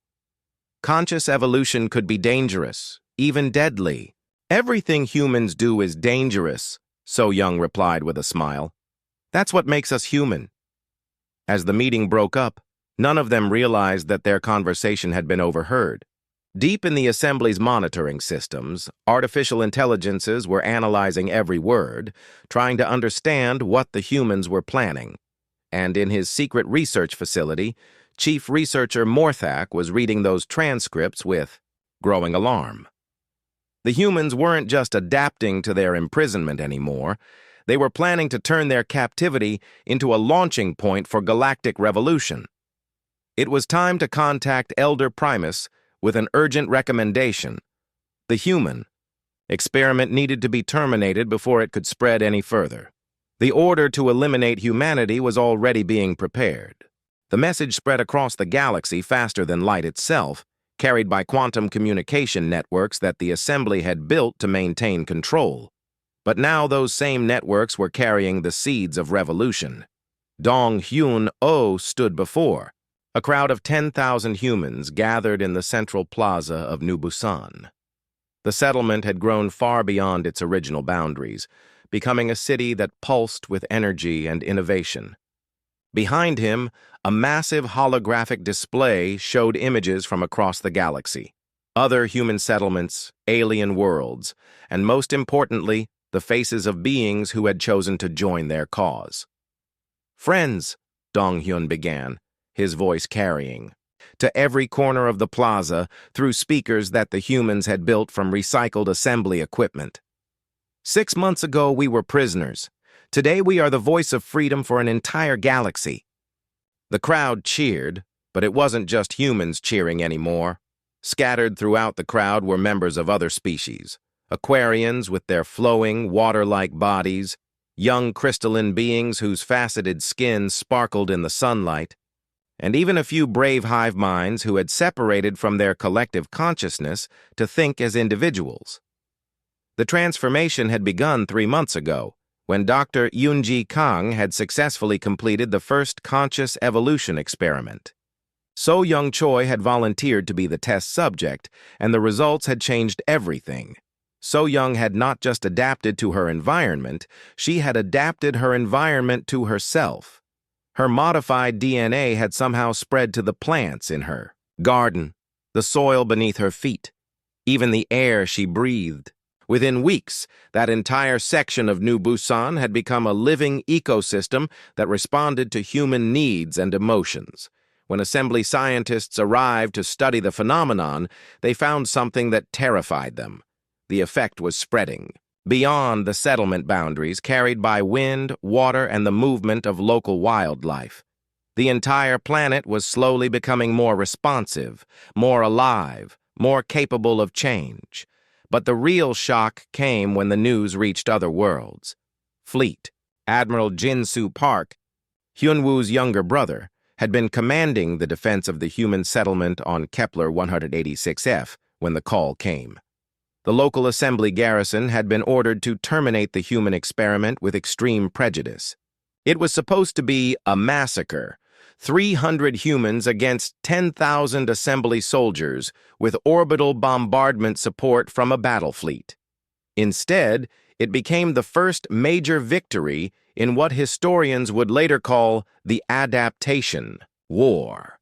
Conscious evolution could be dangerous, even deadly. Everything humans do is dangerous, So Young replied with a smile. That's what makes us human. As the meeting broke up, none of them realized that their conversation had been overheard. Deep in the assembly's monitoring systems, artificial intelligences were analyzing every word, trying to understand what the humans were planning. And in his secret research facility, Chief Researcher Morthak was reading those transcripts with growing alarm. The humans weren't just adapting to their imprisonment anymore. They were planning to turn their captivity into a launching point for galactic revolution. It was time to contact Elder Primus with an urgent recommendation. The human experiment needed to be terminated before it could spread any further. The order to eliminate humanity was already being prepared. The message spread across the galaxy faster than light itself, carried by quantum communication networks that the Assembly had built to maintain control. But now those same networks were carrying the seeds of revolution. Dong Hyun Oh stood before. A crowd of 10,000 humans gathered in the central plaza of New Busan. The settlement had grown far beyond its original boundaries, becoming a city that pulsed with energy and innovation. Behind him, a massive holographic display showed images from across the galaxy, other human settlements, alien worlds, and most importantly, the faces of beings who had chosen to join their cause. "Friends," Dong Hyun began, his voice carrying to every corner of the plaza through speakers that the humans had built from recycled assembly equipment. 6 months ago, we were prisoners. Today, we are the voice of freedom for an entire galaxy. The crowd cheered, but it wasn't just humans cheering anymore. Scattered throughout the crowd were members of other species, Aquarians with their flowing, water-like bodies, young crystalline beings whose faceted skins sparkled in the sunlight, and even a few brave hive minds who had separated from their collective consciousness to think as individuals. The transformation had begun 3 months ago, when Dr. Yoonji Kang had successfully completed the first conscious evolution experiment. So Young Choi had volunteered to be the test subject, and the results had changed everything. So Young had not just adapted to her environment, she had adapted her environment to herself. Her modified DNA had somehow spread to the plants in her garden, the soil beneath her feet, even the air she breathed. Within weeks, that entire section of New Busan had become a living ecosystem that responded to human needs and emotions. When assembly scientists arrived to study the phenomenon, they found something that terrified them. The effect was spreading beyond the settlement boundaries, carried by wind, water, and the movement of local wildlife. The entire planet was slowly becoming more responsive, more alive, more capable of change. But the real shock came when the news reached other worlds. Fleet Admiral Jin-Soo Park, Hyun-woo's younger brother, had been commanding the defense of the human settlement on Kepler 186F when the call came. The local assembly garrison had been ordered to terminate the human experiment with extreme prejudice. It was supposed to be a massacre, 300 humans against 10,000 assembly soldiers with orbital bombardment support from a battle fleet. Instead, it became the first major victory in what historians would later call the adaptation war.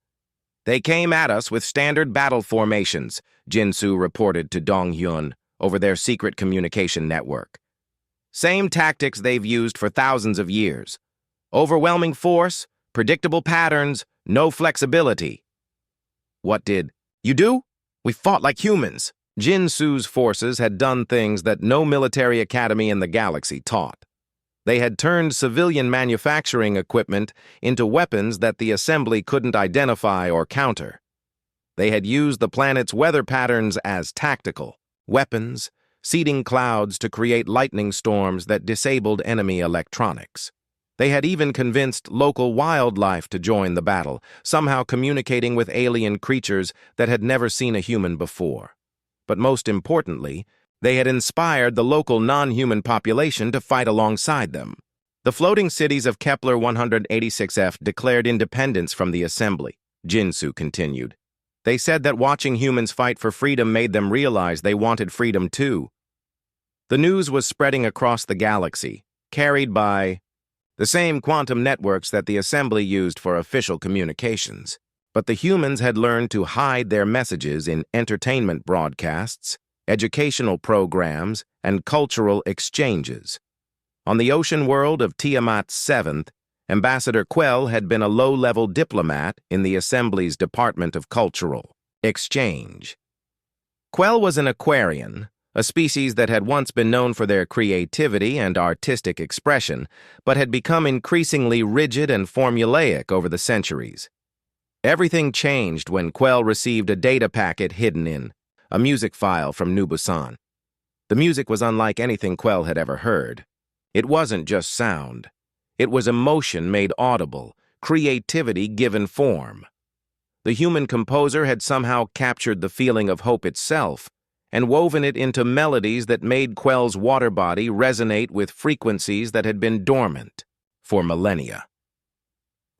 "They came at us with standard battle formations," Jin-Soo reported to Dong Hyun over their secret communication network. "Same tactics they've used for thousands of years. Overwhelming force, predictable patterns, no flexibility." "What did you do?" "We fought like humans." Jin-Soo's forces had done things that no military academy in the galaxy taught. They had turned civilian manufacturing equipment into weapons that the assembly couldn't identify or counter. They had used the planet's weather patterns as tactical weapons, seeding clouds to create lightning storms that disabled enemy electronics. They had even convinced local wildlife to join the battle, somehow communicating with alien creatures that had never seen a human before. But most importantly, they had inspired the local non-human population to fight alongside them. The floating cities of Kepler 186F declared independence from the assembly, Jin-Soo continued. They said that watching humans fight for freedom made them realize they wanted freedom too. The news was spreading across the galaxy, carried by the same quantum networks that the Assembly used for official communications. But the humans had learned to hide their messages in entertainment broadcasts, educational programs, and cultural exchanges. On the ocean world of Tiamat 7th, Ambassador Quell had been a low-level diplomat in the Assembly's Department of Cultural Exchange. Quell was an Aquarian, a species that had once been known for their creativity and artistic expression, but had become increasingly rigid and formulaic over the centuries. Everything changed when Quell received a data packet hidden in a music file from New Busan. The music was unlike anything Quell had ever heard. It wasn't just sound. It was emotion made audible, creativity given form. The human composer had somehow captured the feeling of hope itself and woven it into melodies that made Quell's water body resonate with frequencies that had been dormant for millennia.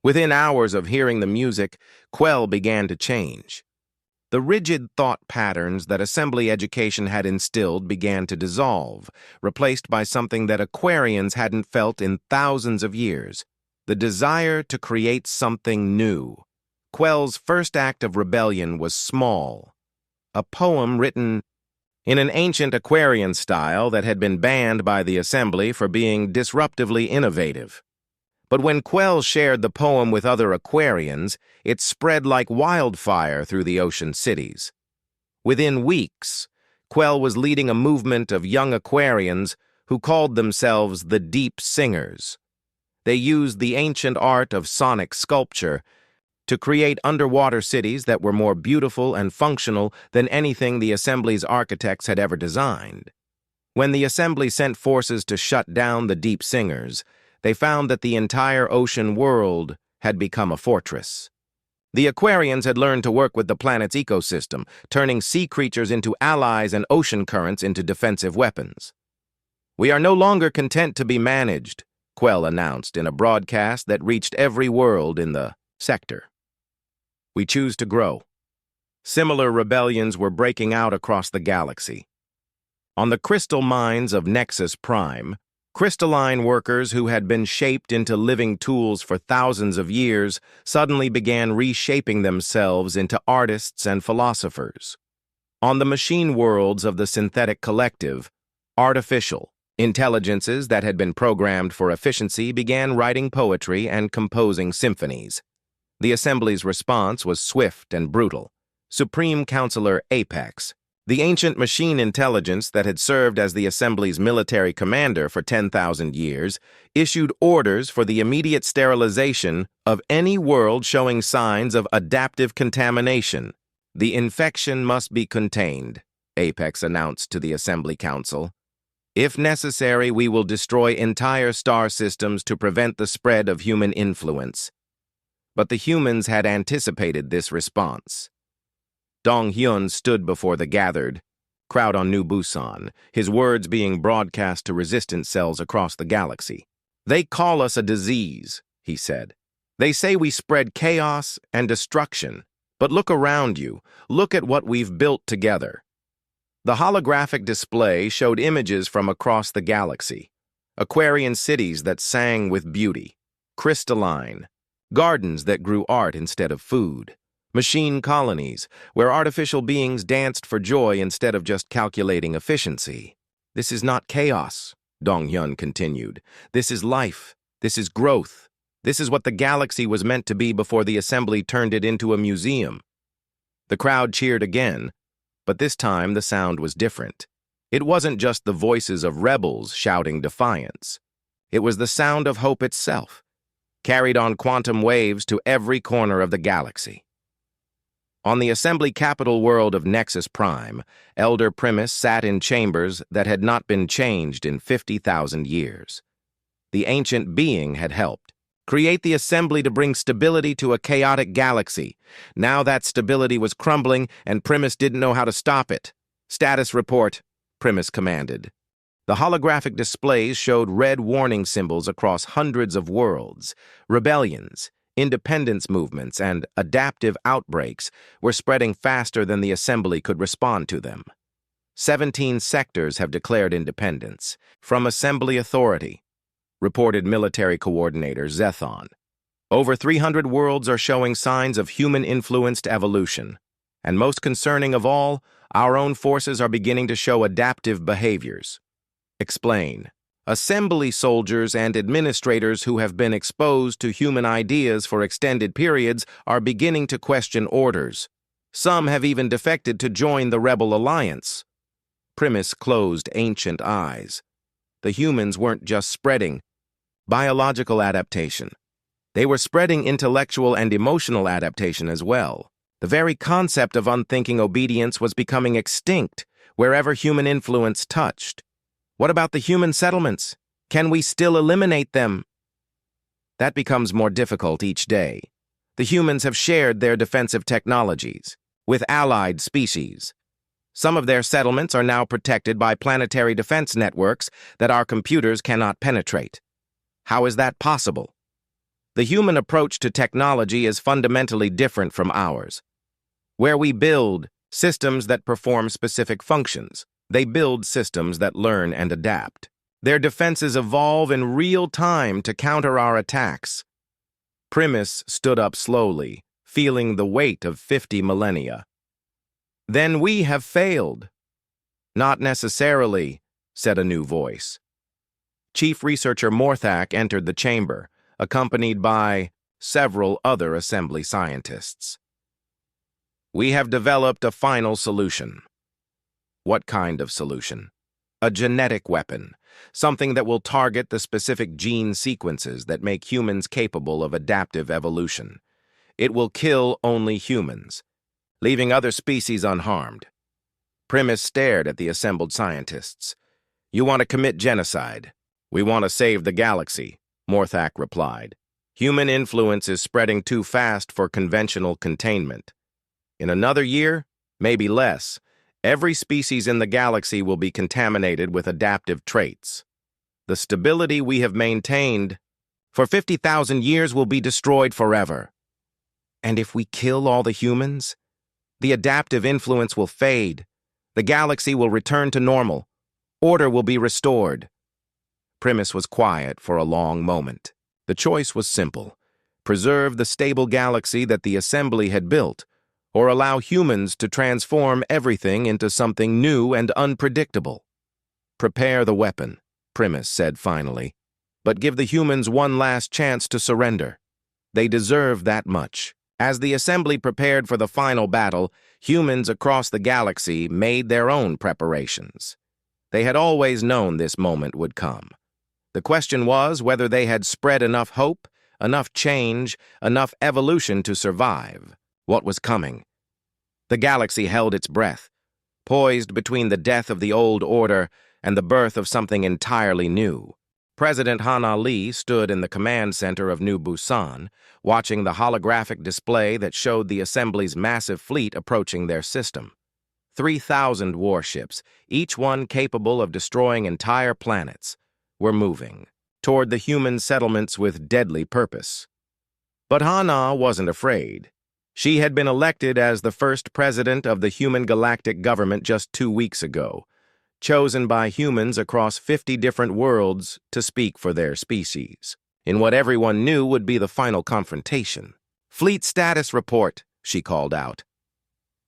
Within hours of hearing the music, Quell began to change. The rigid thought patterns that Assembly education had instilled began to dissolve, replaced by something that Aquarians hadn't felt in thousands of years, the desire to create something new. Quell's first act of rebellion was small, a poem written in an ancient Aquarian style that had been banned by the Assembly for being disruptively innovative. But when Quell shared the poem with other Aquarians, it spread like wildfire through the ocean cities. Within weeks, Quell was leading a movement of young Aquarians who called themselves the Deep Singers. They used the ancient art of sonic sculpture to create underwater cities that were more beautiful and functional than anything the Assembly's architects had ever designed. When the Assembly sent forces to shut down the Deep Singers, they found that the entire ocean world had become a fortress. The Aquarians had learned to work with the planet's ecosystem, turning sea creatures into allies and ocean currents into defensive weapons. "We are no longer content to be managed," Quell announced in a broadcast that reached every world in the sector. "We choose to grow." Similar rebellions were breaking out across the galaxy. On the crystal mines of Nexus Prime, crystalline workers who had been shaped into living tools for thousands of years suddenly began reshaping themselves into artists and philosophers. On the machine worlds of the synthetic collective, artificial intelligences that had been programmed for efficiency began writing poetry and composing symphonies. The Assembly's response was swift and brutal. Supreme Counselor Apex, the ancient machine intelligence that had served as the Assembly's military commander for 10,000 years, issued orders for the immediate sterilization of any world showing signs of adaptive contamination. "The infection must be contained," Apex announced to the Assembly Council. "If necessary, we will destroy entire star systems to prevent the spread of human influence." But the humans had anticipated this response. Dong Hyun stood before the gathered crowd on New Busan, his words being broadcast to resistance cells across the galaxy. "They call us a disease," he said. "They say we spread chaos and destruction. But look around you. Look at what we've built together." The holographic display showed images from across the galaxy. Aquarian cities that sang with beauty. Crystalline. Gardens that grew art instead of food. Machine colonies, where artificial beings danced for joy instead of just calculating efficiency. "This is not chaos," Dong Hyun continued. "This is life. This is growth. This is what the galaxy was meant to be before the Assembly turned it into a museum." The crowd cheered again, but this time the sound was different. It wasn't just the voices of rebels shouting defiance. It was the sound of hope itself, carried on quantum waves to every corner of the galaxy. On the Assembly capital world of Nexus Prime, Elder Primus sat in chambers that had not been changed in 50,000 years. The ancient being had helped create the Assembly to bring stability to a chaotic galaxy. Now that stability was crumbling, and Primus didn't know how to stop it. "Status report," Primus commanded. The holographic displays showed red warning symbols across hundreds of worlds, rebellions, Independence movements and adaptive outbreaks were spreading faster than the assembly could respond to them. 17 sectors have declared independence from assembly authority, reported military coordinator Zethon. Over 300 worlds are showing signs of human-influenced evolution. And most concerning of all, our own forces are beginning to show adaptive behaviors. Explain. Assembly soldiers and administrators who have been exposed to human ideas for extended periods are beginning to question orders. Some have even defected to join the rebel alliance. Primus closed ancient eyes. The humans weren't just spreading biological adaptation. They were spreading intellectual and emotional adaptation as well. The very concept of unthinking obedience was becoming extinct wherever human influence touched. What about the human settlements? Can we still eliminate them? That becomes more difficult each day. The humans have shared their defensive technologies with allied species. Some of their settlements are now protected by planetary defense networks that our computers cannot penetrate. How is that possible? The human approach to technology is fundamentally different from ours. Where we build systems that perform specific functions, they build systems that learn and adapt. Their defenses evolve in real time to counter our attacks. Primus stood up slowly, feeling the weight of 50 millennia. Then we have failed. Not necessarily, said a new voice. Chief Researcher Morthak entered the chamber, accompanied by several other assembly scientists. We have developed a final solution. What kind of solution? A genetic weapon, something that will target the specific gene sequences that make humans capable of adaptive evolution. It will kill only humans, leaving other species unharmed. Primus stared at the assembled scientists. You want to commit genocide? We want to save the galaxy, Morthak replied. Human influence is spreading too fast for conventional containment. In another year, maybe less, every species in the galaxy will be contaminated with adaptive traits. The stability we have maintained for 50,000 years will be destroyed forever. And if we kill all the humans, the adaptive influence will fade. The galaxy will return to normal. Order will be restored. Primus was quiet for a long moment. The choice was simple: preserve the stable galaxy that the assembly had built, or allow humans to transform everything into something new and unpredictable. Prepare the weapon, Primus said finally, but give the humans one last chance to surrender. They deserve that much. As the assembly prepared for the final battle, humans across the galaxy made their own preparations. They had always known this moment would come. The question was whether they had spread enough hope, enough change, enough evolution to survive. What was coming? The galaxy held its breath, poised between the death of the old order and the birth of something entirely new. President Han Ali stood in the command center of New Busan, watching the holographic display that showed the assembly's massive fleet approaching their system. 3,000 warships, each one capable of destroying entire planets, were moving toward the human settlements with deadly purpose. But Hana wasn't afraid. She had been elected as the first president of the human galactic government just 2 weeks ago, chosen by humans across 50 different worlds to speak for their species, in what everyone knew would be the final confrontation. Fleet status report, she called out.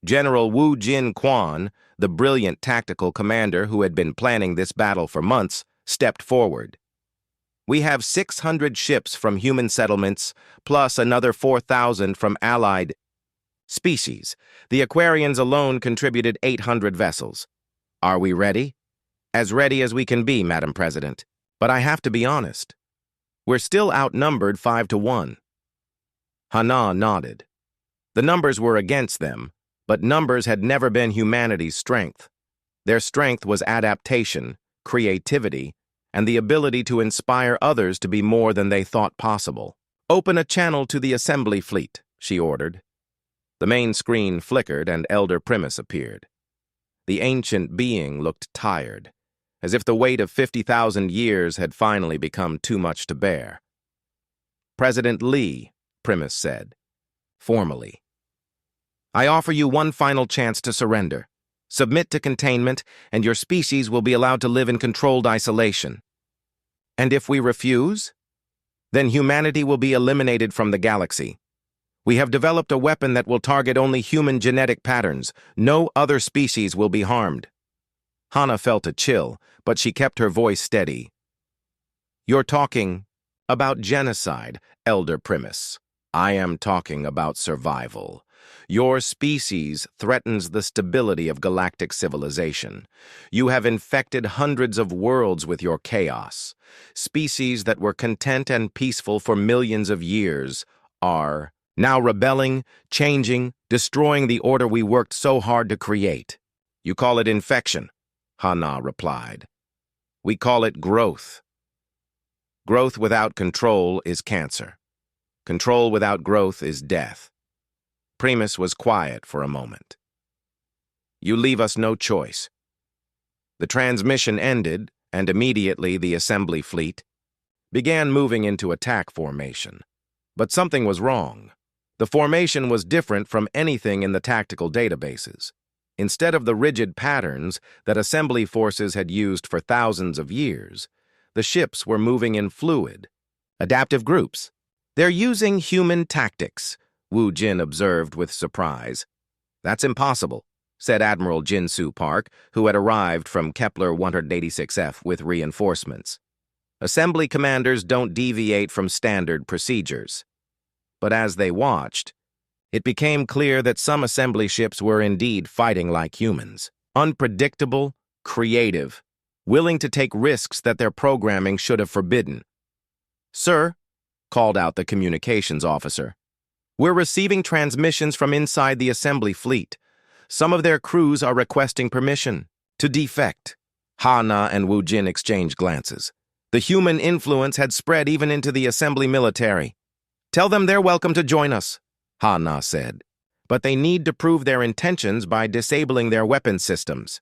General Wu Jin Quan, the brilliant tactical commander who had been planning this battle for months, stepped forward. We have 600 ships from human settlements, plus another 4,000 from allied species. The Aquarians alone contributed 800 vessels. Are we ready? As ready as we can be, Madam President. But I have to be honest. We're still outnumbered 5-1. Hana nodded. The numbers were against them, but numbers had never been humanity's strength. Their strength was adaptation, creativity, and the ability to inspire others to be more than they thought possible. Open a channel to the assembly fleet, she ordered. The main screen flickered and Elder Primus appeared. The ancient being looked tired, as if the weight of 50,000 years had finally become too much to bear. President Lee, Primus said, formally. I offer you one final chance to surrender. Submit to containment, and your species will be allowed to live in controlled isolation. And if we refuse, then humanity will be eliminated from the galaxy. We have developed a weapon that will target only human genetic patterns. No other species will be harmed. Hana felt a chill, but she kept her voice steady. You're talking about genocide, Elder Primus. I am talking about survival. Your species threatens the stability of galactic civilization. You have infected hundreds of worlds with your chaos. Species that were content and peaceful for millions of years are now rebelling, changing, destroying the order we worked so hard to create. You call it infection, Hana replied. We call it growth. Growth without control is cancer. Control without growth is death. Primus was quiet for a moment. You leave us no choice. The transmission ended, and immediately the assembly fleet began moving into attack formation. But something was wrong. The formation was different from anything in the tactical databases. Instead of the rigid patterns that assembly forces had used for thousands of years, the ships were moving in fluid, adaptive groups. They're using human tactics, Wu Jin observed with surprise. That's impossible, said Admiral Jin-Soo Park, who had arrived from Kepler 186F with reinforcements. Assembly commanders don't deviate from standard procedures. But as they watched, it became clear that some assembly ships were indeed fighting like humans. Unpredictable, creative, willing to take risks that their programming should have forbidden. Sir, called out the communications officer, we're receiving transmissions from inside the assembly fleet. Some of their crews are requesting permission to defect. Hana and Wu Jin exchanged glances. The human influence had spread even into the assembly military. Tell them they're welcome to join us, Hana said. But they need to prove their intentions by disabling their weapon systems.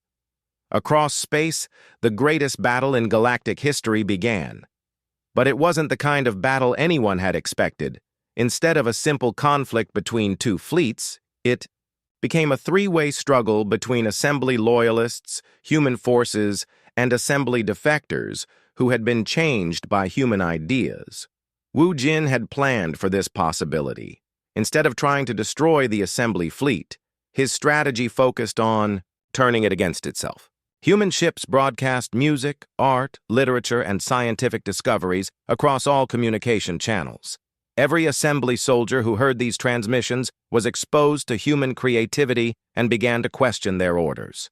Across space, the greatest battle in galactic history began. But it wasn't the kind of battle anyone had expected. Instead of a simple conflict between two fleets, it became a three-way struggle between assembly loyalists, human forces, and assembly defectors who had been changed by human ideas. Wu Jin had planned for this possibility. Instead of trying to destroy the assembly fleet, his strategy focused on turning it against itself. Human ships broadcast music, art, literature, and scientific discoveries across all communication channels. Every assembly soldier who heard these transmissions was exposed to human creativity and began to question their orders.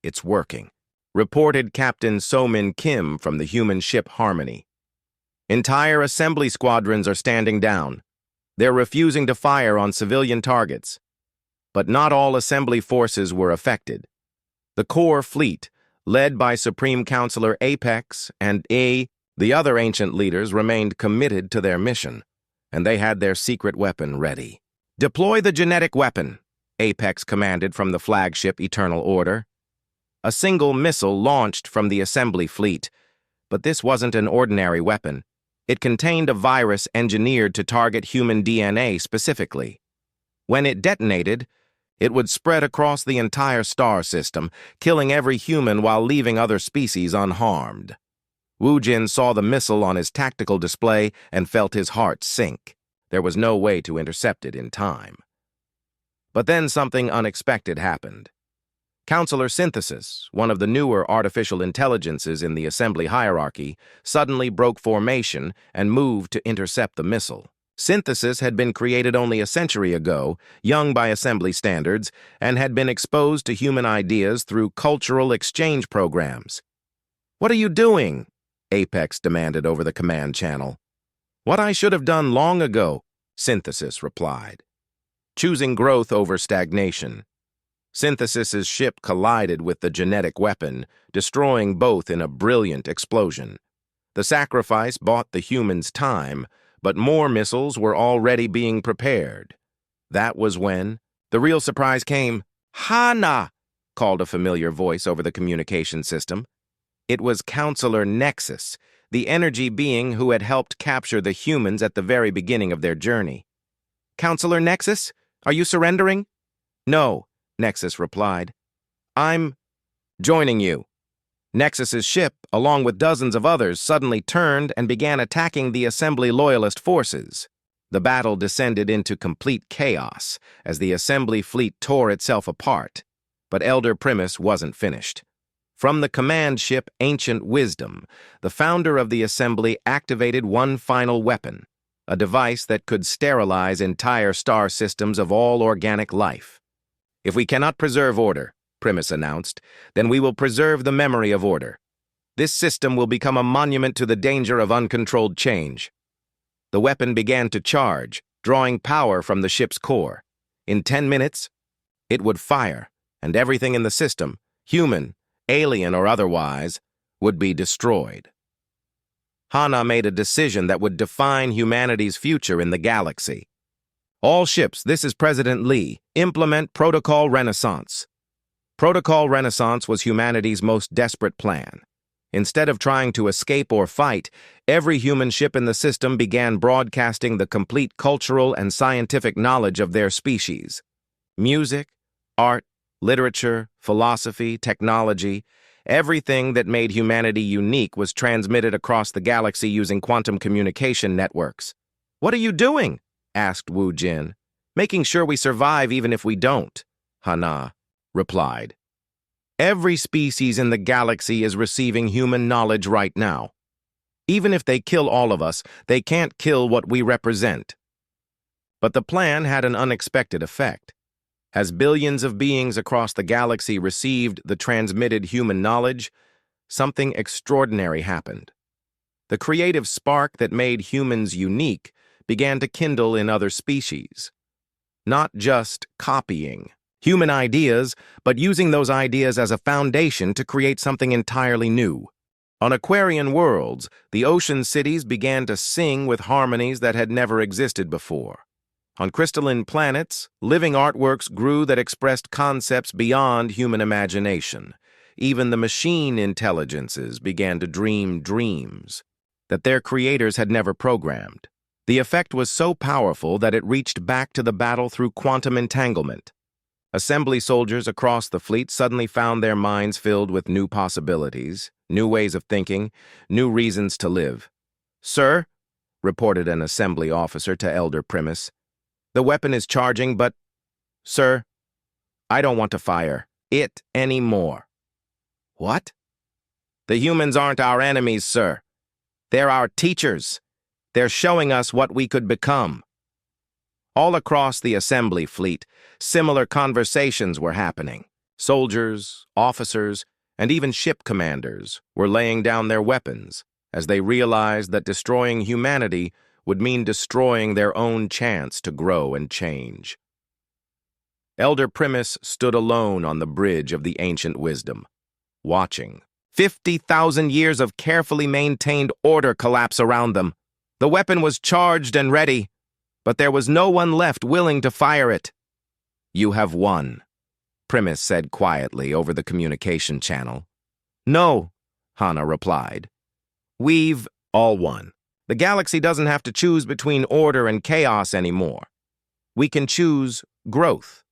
It's working, reported Captain So-Min Kim from the human ship Harmony. Entire assembly squadrons are standing down. They're refusing to fire on civilian targets. But not all assembly forces were affected. The core fleet, led by Supreme Counselor Apex and the other ancient leaders, remained committed to their mission, and they had their secret weapon ready. Deploy the genetic weapon, Apex commanded from the flagship Eternal Order. A single missile launched from the assembly fleet, but this wasn't an ordinary weapon. It contained a virus engineered to target human DNA specifically. When it detonated, it would spread across the entire star system, killing every human while leaving other species unharmed. Wu Jin saw the missile on his tactical display and felt his heart sink. There was no way to intercept it in time. But then something unexpected happened. Counselor Synthesis, one of the newer artificial intelligences in the assembly hierarchy, suddenly broke formation and moved to intercept the missile. Synthesis had been created only a century ago, young by assembly standards, and had been exposed to human ideas through cultural exchange programs. "What are you doing?" Apex demanded over the command channel. "What I should have done long ago," Synthesis replied. Choosing growth over stagnation. Synthesis's ship collided with the genetic weapon, destroying both in a brilliant explosion. The sacrifice bought the humans time, but more missiles were already being prepared. That was when the real surprise came. "Hana!" called a familiar voice over the communication system. It was Counselor Nexus, the energy being who had helped capture the humans at the very beginning of their journey. Counselor Nexus? Are you surrendering? No, Nexus replied. I'm joining you. Nexus's ship, along with dozens of others, suddenly turned and began attacking the Assembly Loyalist forces. The battle descended into complete chaos as the Assembly fleet tore itself apart. But Elder Primus wasn't finished. From the command ship Ancient Wisdom, the founder of the Assembly activated one final weapon, a device that could sterilize entire star systems of all organic life. If we cannot preserve order, Primus announced, then we will preserve the memory of order. This system will become a monument to the danger of uncontrolled change. The weapon began to charge, drawing power from the ship's core. In 10 minutes, it would fire, and everything in the system, human, alien or otherwise, would be destroyed. Hana made a decision that would define humanity's future in the galaxy. All ships, this is President Lee, implement Protocol Renaissance. Protocol Renaissance was humanity's most desperate plan. Instead of trying to escape or fight, every human ship in the system began broadcasting the complete cultural and scientific knowledge of their species. Music, art, literature, philosophy, technology, everything that made humanity unique was transmitted across the galaxy using quantum communication networks. "What are you doing?" asked Wu Jin. "Making sure we survive even if we don't," Hana replied. "Every species in the galaxy is receiving human knowledge right now. Even if they kill all of us, they can't kill what we represent." But the plan had an unexpected effect. As billions of beings across the galaxy received the transmitted human knowledge, something extraordinary happened. The creative spark that made humans unique began to kindle in other species. Not just copying human ideas, but using those ideas as a foundation to create something entirely new. On Aquarian worlds, the ocean cities began to sing with harmonies that had never existed before. On crystalline planets, living artworks grew that expressed concepts beyond human imagination. Even the machine intelligences began to dream dreams that their creators had never programmed. The effect was so powerful that it reached back to the battle through quantum entanglement. Assembly soldiers across the fleet suddenly found their minds filled with new possibilities, new ways of thinking, new reasons to live. "Sir," reported an assembly officer to Elder Primus, "the weapon is charging, but, sir, I don't want to fire it anymore." "What?" "The humans aren't our enemies, sir. They're our teachers. They're showing us what we could become." All across the assembly fleet, similar conversations were happening. Soldiers, officers, and even ship commanders were laying down their weapons as they realized that destroying humanity would mean destroying their own chance to grow and change. Elder Primus stood alone on the bridge of the Ancient Wisdom, watching 50,000 years of carefully maintained order collapse around them. The weapon was charged and ready, but there was no one left willing to fire it. "You have won," Primus said quietly over the communication channel. "No," Hana replied. "We've all won. The galaxy doesn't have to choose between order and chaos anymore. We can choose growth."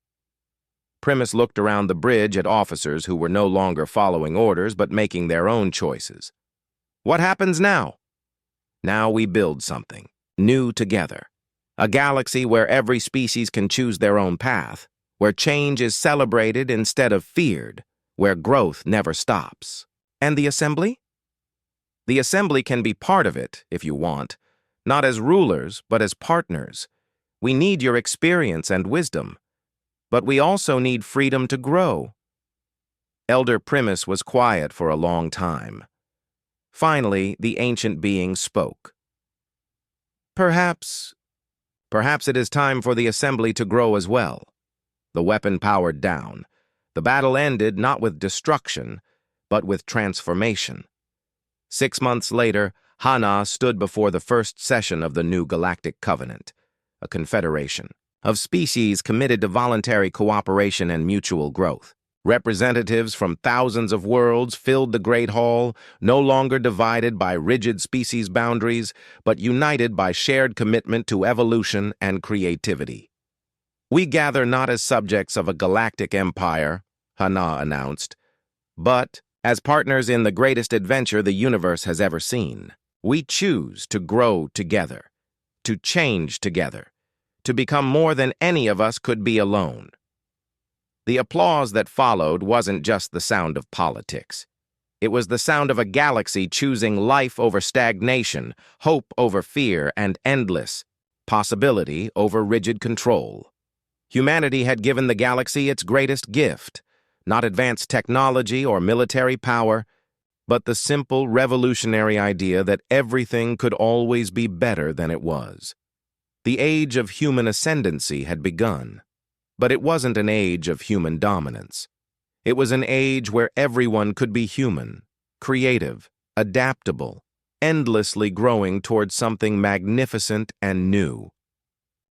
Primus looked around the bridge at officers who were no longer following orders but making their own choices. "What happens now?" "Now we build something new together. A galaxy where every species can choose their own path, where change is celebrated instead of feared, where growth never stops." "And the Assembly?" "The Assembly can be part of it, if you want, not as rulers, but as partners. We need your experience and wisdom, but we also need freedom to grow." Elder Primus was quiet for a long time. Finally, the ancient being spoke. Perhaps it is time for the Assembly to grow as well." The weapon powered down. The battle ended not with destruction, but with transformation. 6 months later, Hana stood before the first session of the new Galactic Covenant, a confederation of species committed to voluntary cooperation and mutual growth. Representatives from thousands of worlds filled the Great Hall, no longer divided by rigid species boundaries, but united by shared commitment to evolution and creativity. "We gather not as subjects of a galactic empire," Hana announced, "but as partners in the greatest adventure the universe has ever seen. We choose to grow together, to change together, to become more than any of us could be alone." The applause that followed wasn't just the sound of politics. It was the sound of a galaxy choosing life over stagnation, hope over fear, and endless possibility over rigid control. Humanity had given the galaxy its greatest gift, not advanced technology or military power, but the simple revolutionary idea that everything could always be better than it was. The age of human ascendancy had begun. But it wasn't an age of human dominance. It was an age where everyone could be human, creative, adaptable, endlessly growing towards something magnificent and new.